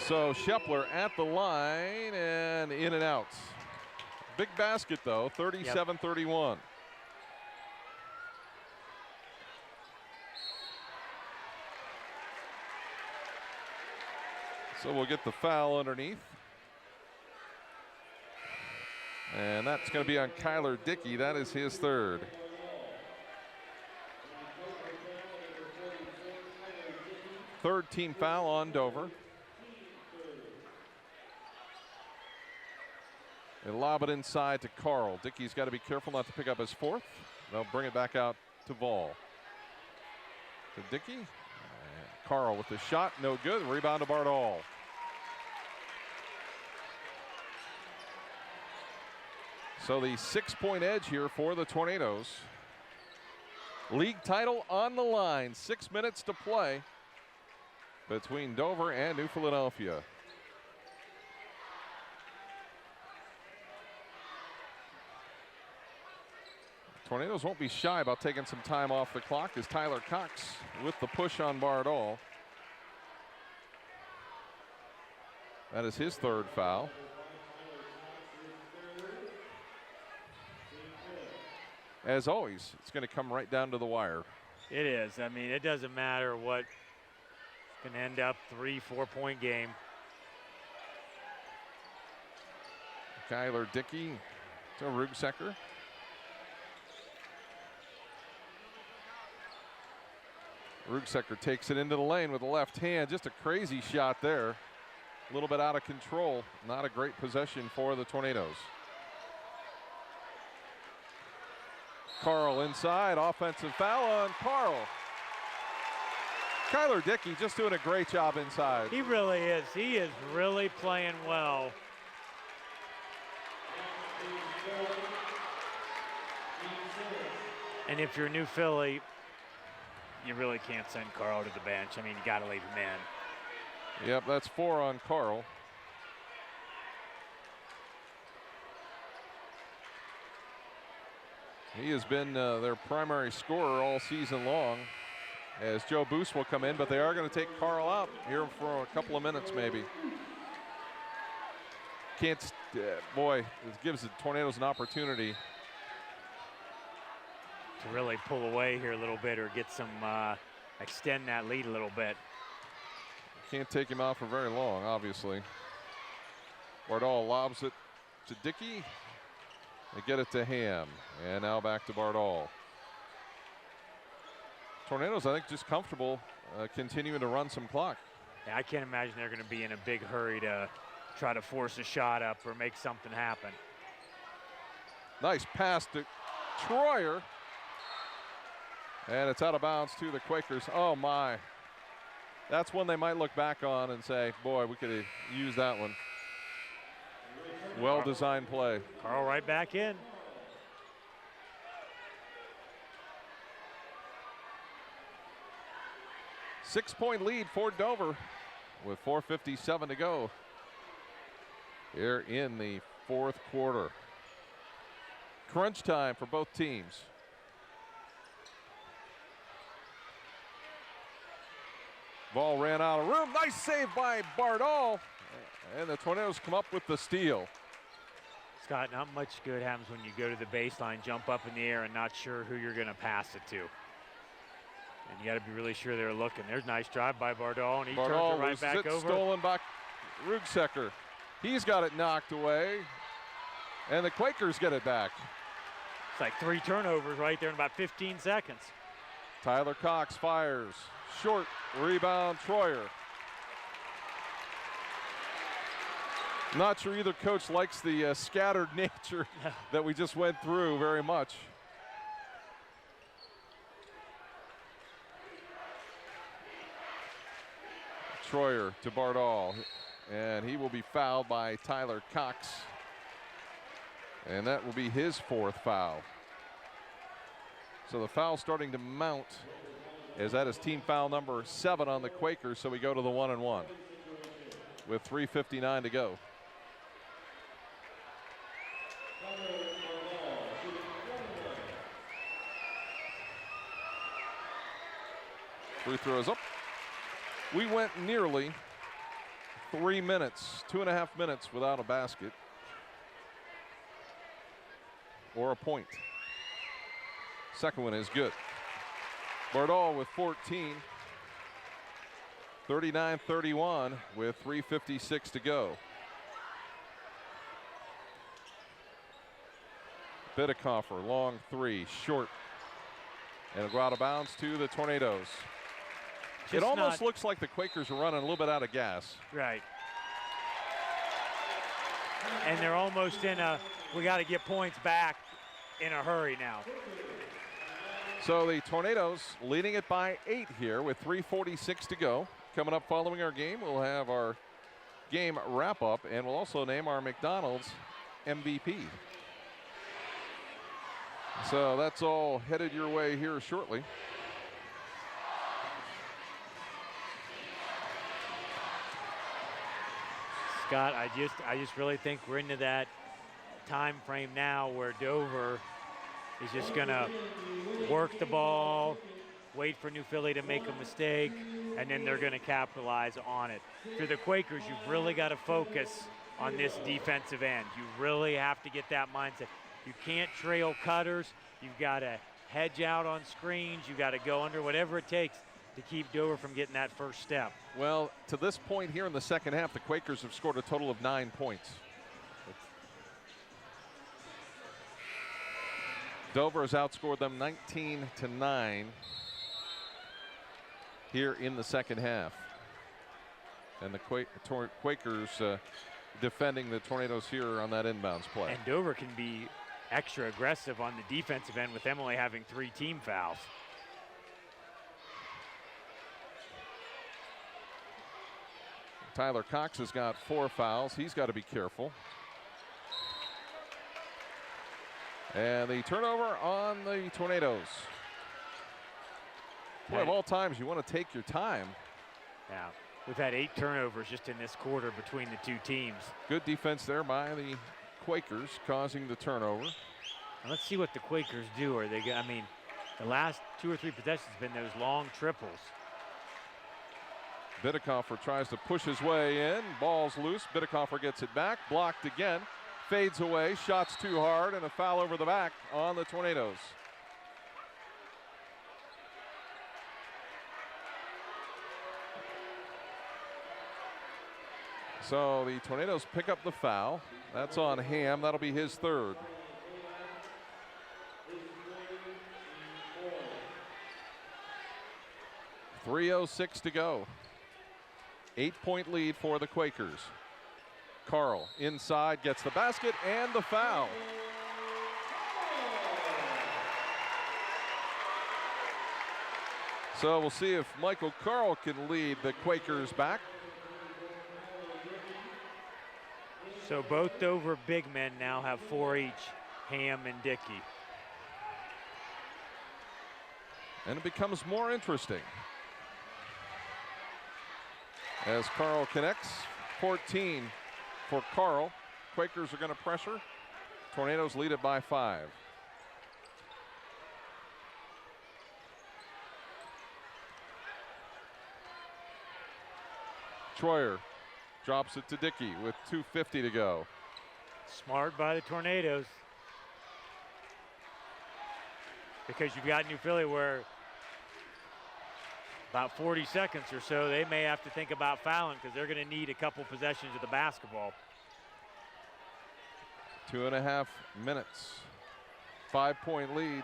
So Shepler at the line and in and out. Big basket though, 37-31. So we'll get the foul underneath. And that's going to be on Kyler Dickey. That is his third. Third team foul on Dover. They lob it inside to Carl. Dickey's got to be careful not to pick up his fourth. They'll bring it back out to Vol. To Dickey. And Carl with the shot, no good. Rebound to Bardall. So the 6-point edge here for the Tornadoes. League title on the line. 6 minutes to play between Dover and New Philadelphia. Tornadoes won't be shy about taking some time off the clock as Tyler Cox with the push on Bardall. That is his third foul. As always, it's going to come right down to the wire. It is. I mean, it doesn't matter what. It's going to end up 3-4 point game. Kyler Dickey to Rugsecker. Rugsecker takes it into the lane with the left hand. Just a crazy shot there. A little bit out of control. Not a great possession for the Tornadoes. Carl inside. Offensive foul on Carl. Kyler Dickey just doing a great job inside. He really is. He is really playing well. And if you're New Philly, you really can't send Carl to the bench. I mean, you got to leave him in. Yep, that's 4 on Carl. He has been their primary scorer all season long, as Joe Boos will come in, but they are going to take Carl out here for a couple of minutes maybe. Boy, it gives the Tornadoes an opportunity to really pull away here a little bit or get some, extend that lead a little bit. Can't take him out for very long, obviously. Bardall lobs it to Dickey. They get it to Ham, and now back to Bardall. Tornadoes, I think, just comfortable continuing to run some clock. Yeah, I can't imagine they're going to be in a big hurry to try to force a shot up or make something happen. Nice pass to Troyer. And it's out of bounds to the Quakers. Oh, my. That's one they might look back on and say, boy, we could have used that one. Well-designed play. Carl right back in. Six-point lead for Dover with 4:57 to go here in the fourth quarter. Crunch time for both teams. Ball ran out of room. Nice save by Bardal. And the Tornadoes come up with the steal. Scott, not much good happens when you go to the baseline, jump up in the air, and not sure who you're going to pass it to. And you got to be really sure they're looking. There's a nice drive by Bardal, and he turns it right back over. Stolen by Rugsecker. He's got it knocked away, and the Quakers get it back. It's like 3 turnovers right there in about 15 seconds. Tyler Cox fires. Short rebound, Troyer. Not sure either coach likes the scattered nature that we just went through very much. Troyer to Bardal, and he will be fouled by Tyler Cox. And that will be his 4th foul. So the foul starting to mount, as that is team foul number 7 on the Quakers, so we go to the 1-and-1 with 3:59 to go. Free throws up. We went nearly 3 minutes, 2.5 minutes without a basket or a point. Second one is good. Bardal with 14. 39-31 with 3:56 to go. Bidekoffer, long 3, short. And it'll go out of bounds to the Tornadoes. It almost looks like the Quakers are running a little bit out of gas. Right. And they're almost in a, we got to get points back in a hurry now. So the Tornadoes leading it by 8 here with 3:46 to go. Coming up following our game, we'll have our game wrap up, and we'll also name our McDonald's MVP. So that's all headed your way here shortly. Scott, I just really think we're into that time frame now where Dover is just gonna work the ball, wait for New Philly to make a mistake, and then they're gonna capitalize on it. For the Quakers, you've really got to focus on this defensive end. You really have to get that mindset. You can't trail cutters. You've got to hedge out on screens. You've got to go under, whatever it takes to keep Dover from getting that first step. Well, to this point here in the second half, the Quakers have scored a total of 9 points. Dover has outscored them 19-9 here in the second half. And the Quakers defending the Tornadoes here on that inbounds play. And Dover can be extra aggressive on the defensive end with them only having 3 team fouls. Tyler Cox has got 4 fouls. He's got to be careful. And the turnover on the Tornadoes. Boy, of all times, you want to take your time. Yeah, we've had 8 turnovers just in this quarter between the 2 teams. Good defense there by the Quakers, causing the turnover. And let's see what the Quakers do. Are they? I mean, the last 2 or 3 possessions have been those long triples. Bidekoffer tries to push his way in. Ball's loose. Bidekoffer gets it back. Blocked again. Fades away. Shots too hard. And a foul over the back on the Tornadoes. So the Tornadoes pick up the foul. That's on Ham. That'll be his 3rd. .306 to go. 8-point lead for the Quakers. Carl inside, gets the basket and the foul. So we'll see if Michael Carl can lead the Quakers back. So both Dover big men now have 4 each, Ham and Dickey. And it becomes more interesting as Carl connects. 14 for Carl. Quakers are going to pressure. Tornadoes lead it by 5. Troyer drops it to Dickey with 2:50 to go. Smart by the Tornadoes. Because you've got New Philly where about 40 seconds or so, they may have to think about fouling because they're going to need a couple possessions of the basketball. 2.5 minutes. 5-point lead.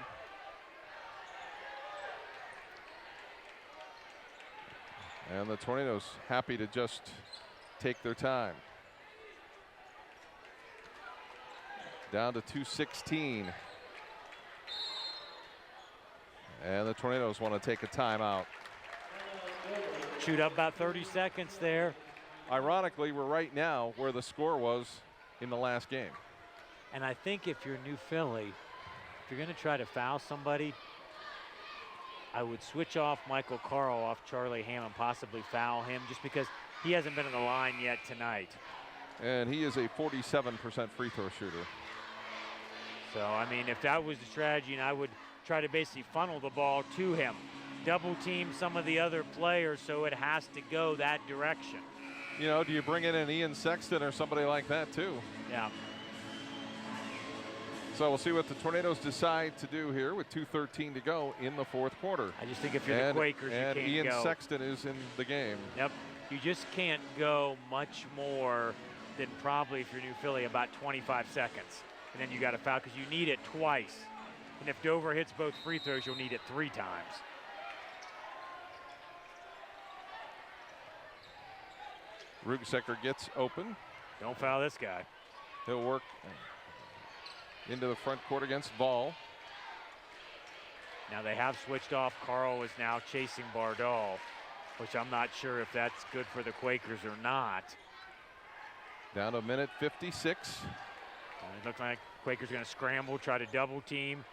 And the Tornadoes happy to just take their time. Down to 2:16. And the Tornadoes want to take a timeout. Shoot up about 30 seconds there. Ironically, we're right now where the score was in the last game. And I think if you're New Philly, if you're going to try to foul somebody, I would switch off Michael Carl off Charlie Ham and possibly foul him just because he hasn't been in the line yet tonight. And he is a 47% free throw shooter. So, I mean, if that was the strategy, and I would try to basically funnel the ball to him, double team some of the other players so it has to go that direction. You know, do you bring in an Ian Sexton or somebody like that too? Yeah. So we'll see what the Tornadoes decide to do here with 2:13 to go in the fourth quarter. I just think if you're the Quakers, you can't go. And Ian Sexton is in the game. Yep. You just can't go much more than probably, if you're New Philly, about 25 seconds. And then you got to foul because you need it twice. And if Dover hits both free throws, you'll need it 3 times. Rugsecker gets open. Don't foul this guy. He'll work into the front court against Ball. Now they have switched off. Carl is now chasing Bardal, which I'm not sure if that's good for the Quakers or not. Down to a minute 56. It looks like Quakers going to scramble, try to double team.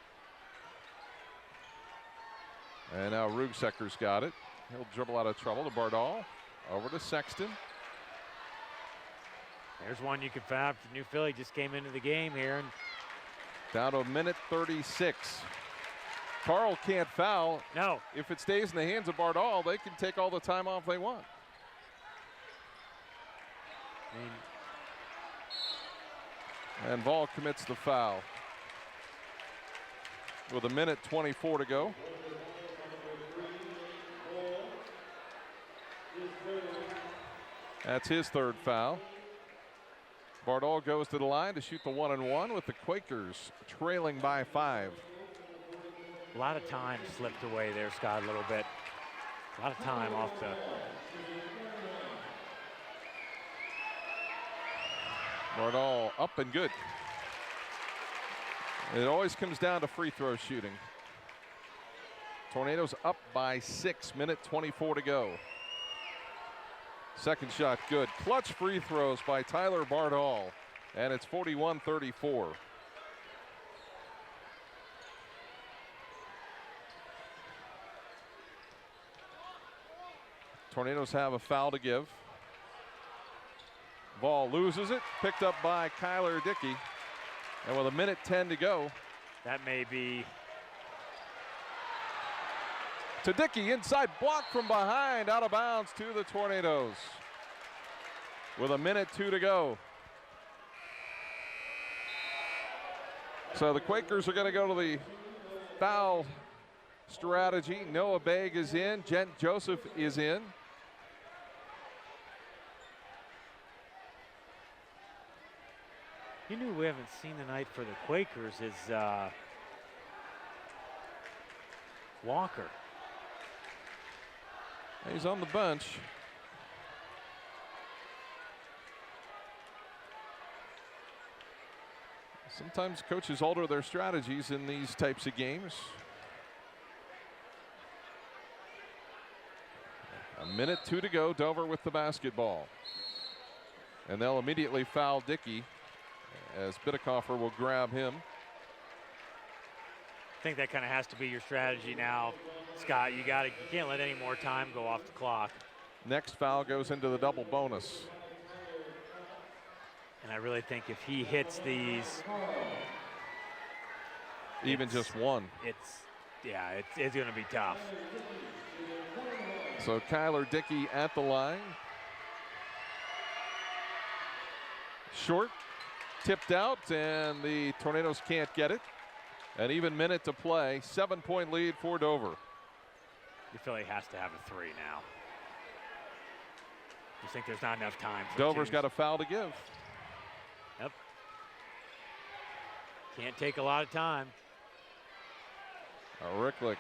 And now Rugsecker's got it. He'll dribble out of trouble to Bardal. Over to Sexton. There's one you can foul. New Philly just came into the game here. And down to a minute 36. Carl can't foul. No. If it stays in the hands of Bardal, they can take all the time off they want. And Ball commits the foul. With a minute 24 to go. That's his third foul. Bardal goes to the line to shoot the 1-and-1 with the Quakers trailing by 5. A lot of time slipped away there, Scott, a little bit. A lot of time off the... Bardal up and good. It always comes down to free throw shooting. Tornadoes up by 6, minute 24 to go. Second shot good. Clutch free throws by Tyler Bardal. And it's 41-34. Tornadoes have a foul to give. Ball loses it. Picked up by Kyler Dickey. And with a minute 10 to go. That may be... To Dickey, inside, blocked from behind, out of bounds to the Tornadoes. With a minute 2 to go. So the Quakers are going to go to the foul strategy. Noah Begg is in. Gent Joseph is in. You knew we haven't seen tonight for the Quakers is Walker. He's on the bench. Sometimes coaches alter their strategies in these types of games. A minute 2 to go. Dover with the basketball. And they'll immediately foul Dickey as Bidekoffer will grab him. I think that kind of has to be your strategy now, Scott. You can't let any more time go off the clock. Next foul goes into the double bonus. And I really think if he hits these, even just one, it's going to be tough. So Kyler Dickey at the line. Short, tipped out, and the Tornadoes can't get it. An even minute to play, 7-point lead for Dover. You feel he has to have a 3 now. You think there's not enough time for Dover's twos? got a foul to give. Yep. Can't take a lot of time. Ricklick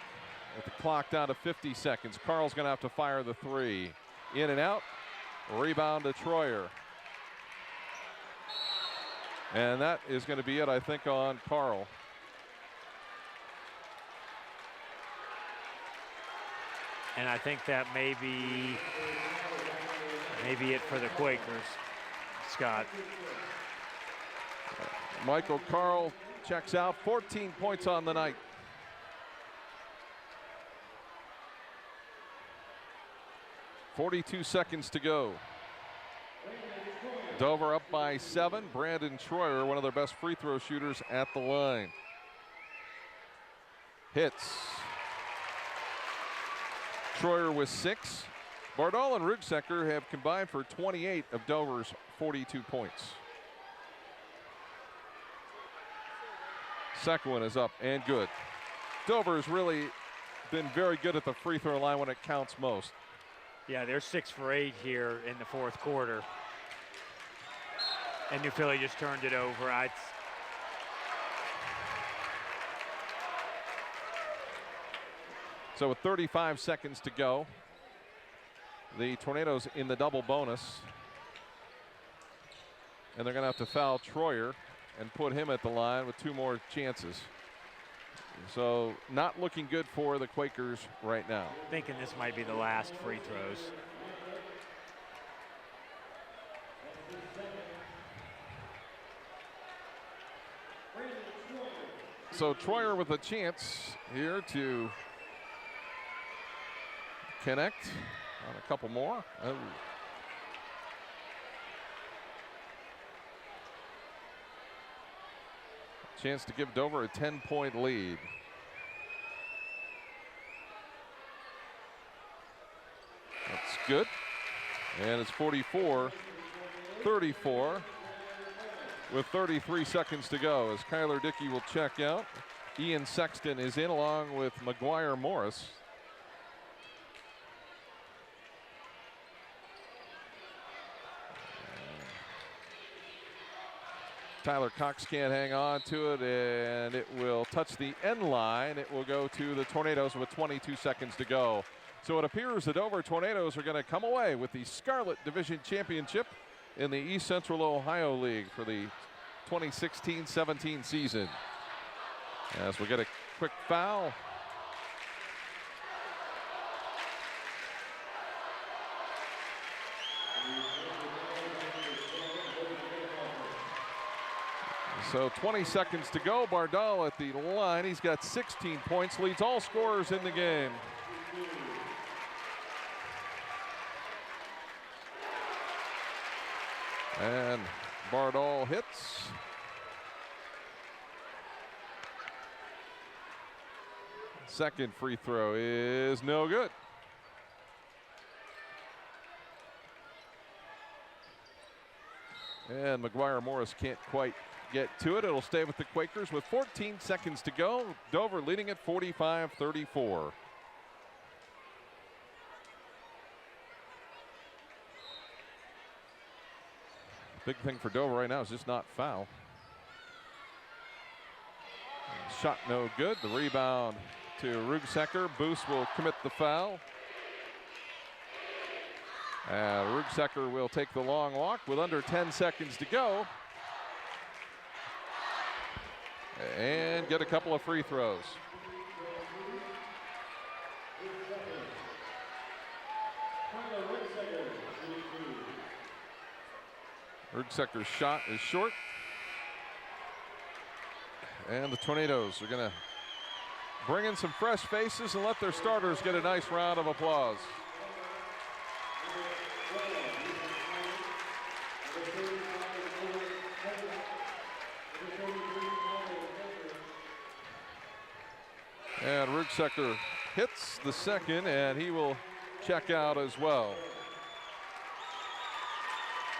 with the clock down to 50 seconds. Carl's going to have to fire the 3. In and out. Rebound to Troyer. And that is going to be it, I think, on Carl. And I think that may be it for the Quakers, Scott. Michael Carl checks out, 14 points on the night. .42 seconds to go. Dover up by 7. Brandon Troyer, one of their best free throw shooters, at the line. Hits. Troyer with 6. Bardal and Rugsecker have combined for 28 of Dover's 42 points. Second one is up and good. Dover's really been very good at the free throw line when it counts most. Yeah, they're 6 for 8 here in the fourth quarter. And New Philly just turned it over. So with 35 seconds to go, the Tornadoes in the double bonus. And they're going to have to foul Troyer and put him at the line with 2 more chances. So not looking good for the Quakers right now. Thinking this might be the last free throws. So Troyer with a chance here to connect on a couple more. Oh. Chance to give Dover a 10-point lead. That's good. And it's 44-34 with 33 seconds to go as Kyler Dickey will check out. Ian Sexton is in along with McGuire Morris. Tyler Cox can't hang on to it, and it will touch the end line. It will go to the Tornadoes with 22 seconds to go. So it appears the Dover Tornadoes are going to come away with the Scarlet Division Championship in the East Central Ohio League for the 2016-17 season. As we get a quick foul. So 20 seconds to go. Bardal at the line. He's got 16 points, leads all scorers in the game. And Bardal hits. Second free throw is no good. And McGuire Morris can't quite get to it. It'll stay with the Quakers with 14 seconds to go. Dover leading at 45-34. Big thing for Dover right now is just not foul. Shot no good. The rebound to Rugsecker. Boos will commit the foul. Rugsecker will take the long walk with under 10 seconds to go. and get a couple of free throws. Rudsekker's shot is short. And the Tornadoes are going to bring in some fresh faces and let their starters get a nice round of applause. And Rudsekker hits the second, and he will check out as well.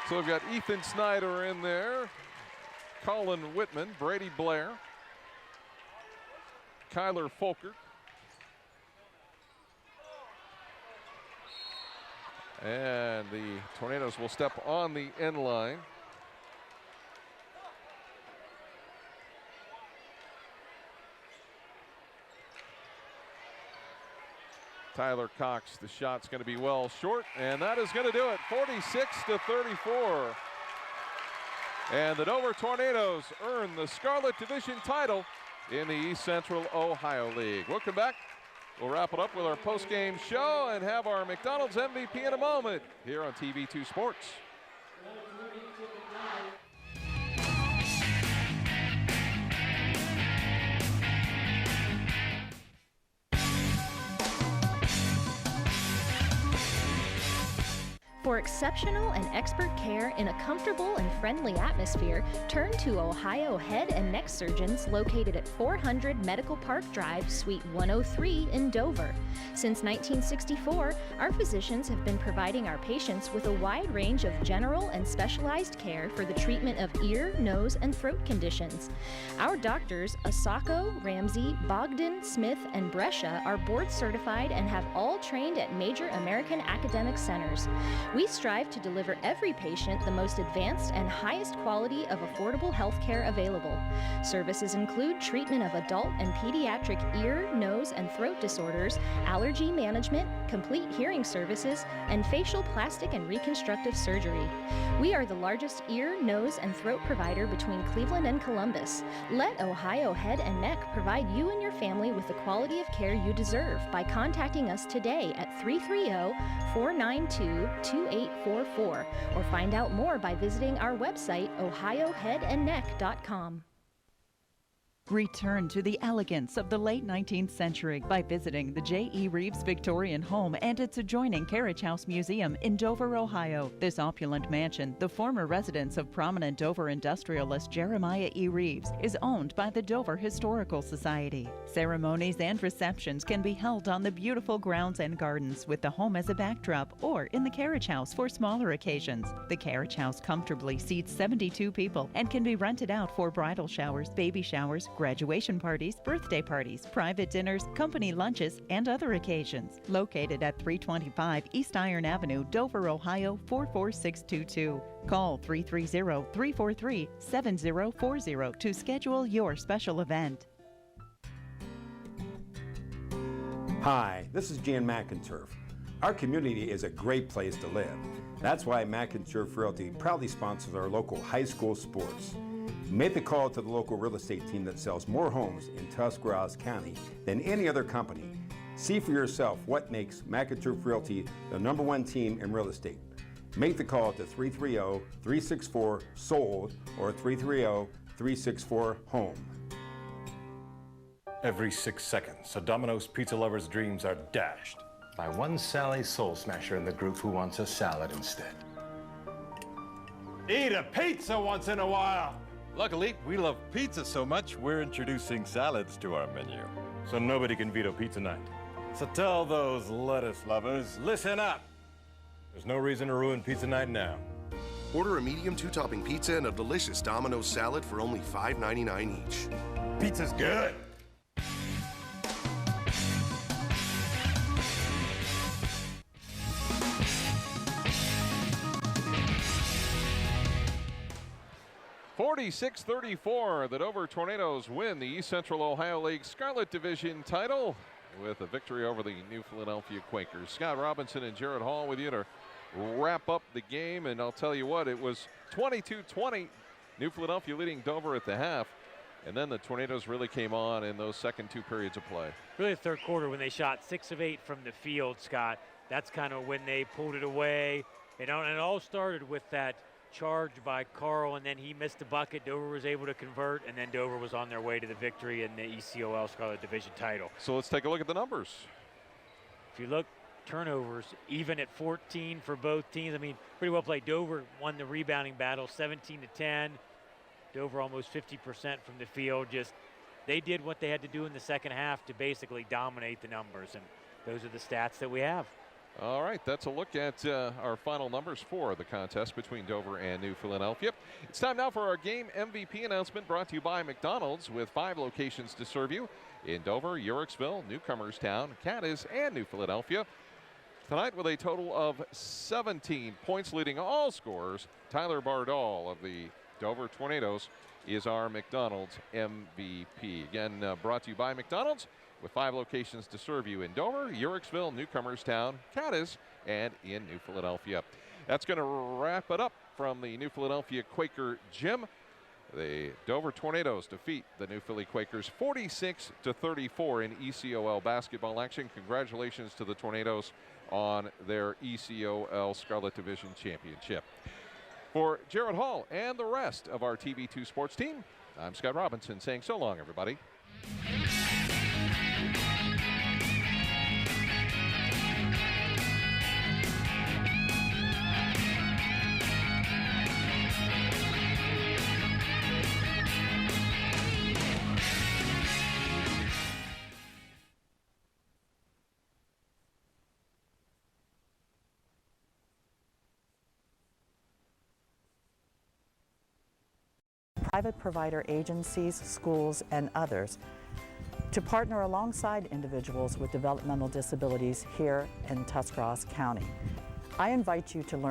So we've got Ethan Snyder in there, Colin Whitman, Brady Blair, Kyler Folkert, and the Tornadoes will step on the end line. Tyler Cox, the shot's going to be well short, and that is going to do it, 46-34. And the Dover Tornadoes earn the Scarlet Division title in the East Central Ohio League. We'll come back. We'll wrap it up with our post-game show and have our McDonald's MVP in a moment here on TV2 Sports. For exceptional and expert care in a comfortable and friendly atmosphere, turn to Ohio Head and Neck Surgeons located at 400 Medical Park Drive, Suite 103 in Dover. Since 1964, our physicians have been providing our patients with a wide range of general and specialized care for the treatment of ear, nose, and throat conditions. Our doctors, Asako, Ramsey, Bogdan, Smith, and Brescia, are board certified and have all trained at major American academic centers. We strive to deliver every patient the most advanced and highest quality of affordable health care available. Services include treatment of adult and pediatric ear, nose, and throat disorders, allergy management, complete hearing services, and facial plastic and reconstructive surgery. We are the largest ear, nose, and throat provider between Cleveland and Columbus. Let Ohio Head and Neck provide you and your family with the quality of care you deserve by contacting us today at 330-492-2844 or find out more by visiting our website ohioheadandneck.com. Return to the elegance of the late 19th century by visiting the J.E. Reeves Victorian Home and its adjoining Carriage House Museum in Dover, Ohio. This opulent mansion, the former residence of prominent Dover industrialist Jeremiah E. Reeves, is owned by the Dover Historical Society. Ceremonies and receptions can be held on the beautiful grounds and gardens with the home as a backdrop or in the Carriage House for smaller occasions. The Carriage House comfortably seats 72 people and can be rented out for bridal showers, baby showers, graduation parties, birthday parties, private dinners, company lunches, and other occasions. Located at 325 East Iron Avenue, Dover, Ohio 44622. Call 330-343-7040 to schedule your special event. Hi, this is Jan McInturf. Our community is a great place to live. That's why McInturf Realty proudly sponsors our local high school sports. Make the call to the local real estate team that sells more homes in Tuscarawas County than any other company. See for yourself what makes McInturf Realty the #1 team in real estate. Make the call to 330-364-SOLD or 330-364-HOME. Every 6 seconds, a Domino's pizza lover's dreams are dashed by one Sally Soul Smasher in the group who wants a salad instead. Eat a pizza once in a while! Luckily, we love pizza so much, we're introducing salads to our menu, so nobody can veto pizza night. So tell those lettuce lovers, listen up! There's no reason to ruin pizza night now. Order a medium 2-topping pizza and a delicious Domino's salad for only $5.99 each. Pizza's good! (46-34), the Dover Tornadoes win the East Central Ohio League Scarlet Division title with a victory over the New Philadelphia Quakers. Scott Robinson and Jared Hall with you to wrap up the game, and I'll tell you what, it was 22-20, New Philadelphia leading Dover at the half. And then the Tornadoes really came on in those second 2 periods of play. Really, the third quarter when they shot 6 of 8 from the field, Scott. That's kind of when they pulled it away. And it all started with that charge by Carl, and then he missed the bucket. Dover was able to convert, and then Dover was on their way to the victory in the ECOL Scarlet Division title. So let's take a look at the numbers. If you look, turnovers even at 14 for both teams. I mean, pretty well played. Dover won the rebounding battle 17-10. Dover almost 50% from the field. Just they did what they had to do in the second half to basically dominate the numbers, and those are the stats that we have. All right, that's a look at our final numbers for the contest between Dover and New Philadelphia. It's time now for our game MVP announcement, brought to you by McDonald's, with 5 locations to serve you in Dover, Uricksville, Newcomerstown, Cadiz, and New Philadelphia. Tonight with a total of 17 points, leading all scorers, Tyler Bardall of the Dover Tornadoes is our McDonald's MVP. Again, brought to you by McDonald's, with 5 locations to serve you in Dover, Uricksville, Newcomerstown, Cadiz, and in New Philadelphia. That's going to wrap it up from the New Philadelphia Quaker Gym. The Dover Tornadoes defeat the New Philly Quakers 46-34 in ECOL basketball action. Congratulations to the Tornadoes on their ECOL Scarlet Division Championship. For Jared Hall and the rest of our TV2 sports team, I'm Scott Robinson saying so long, everybody. Private provider agencies, schools, and others to partner alongside individuals with developmental disabilities here in Tuscarawas County. I invite you to learn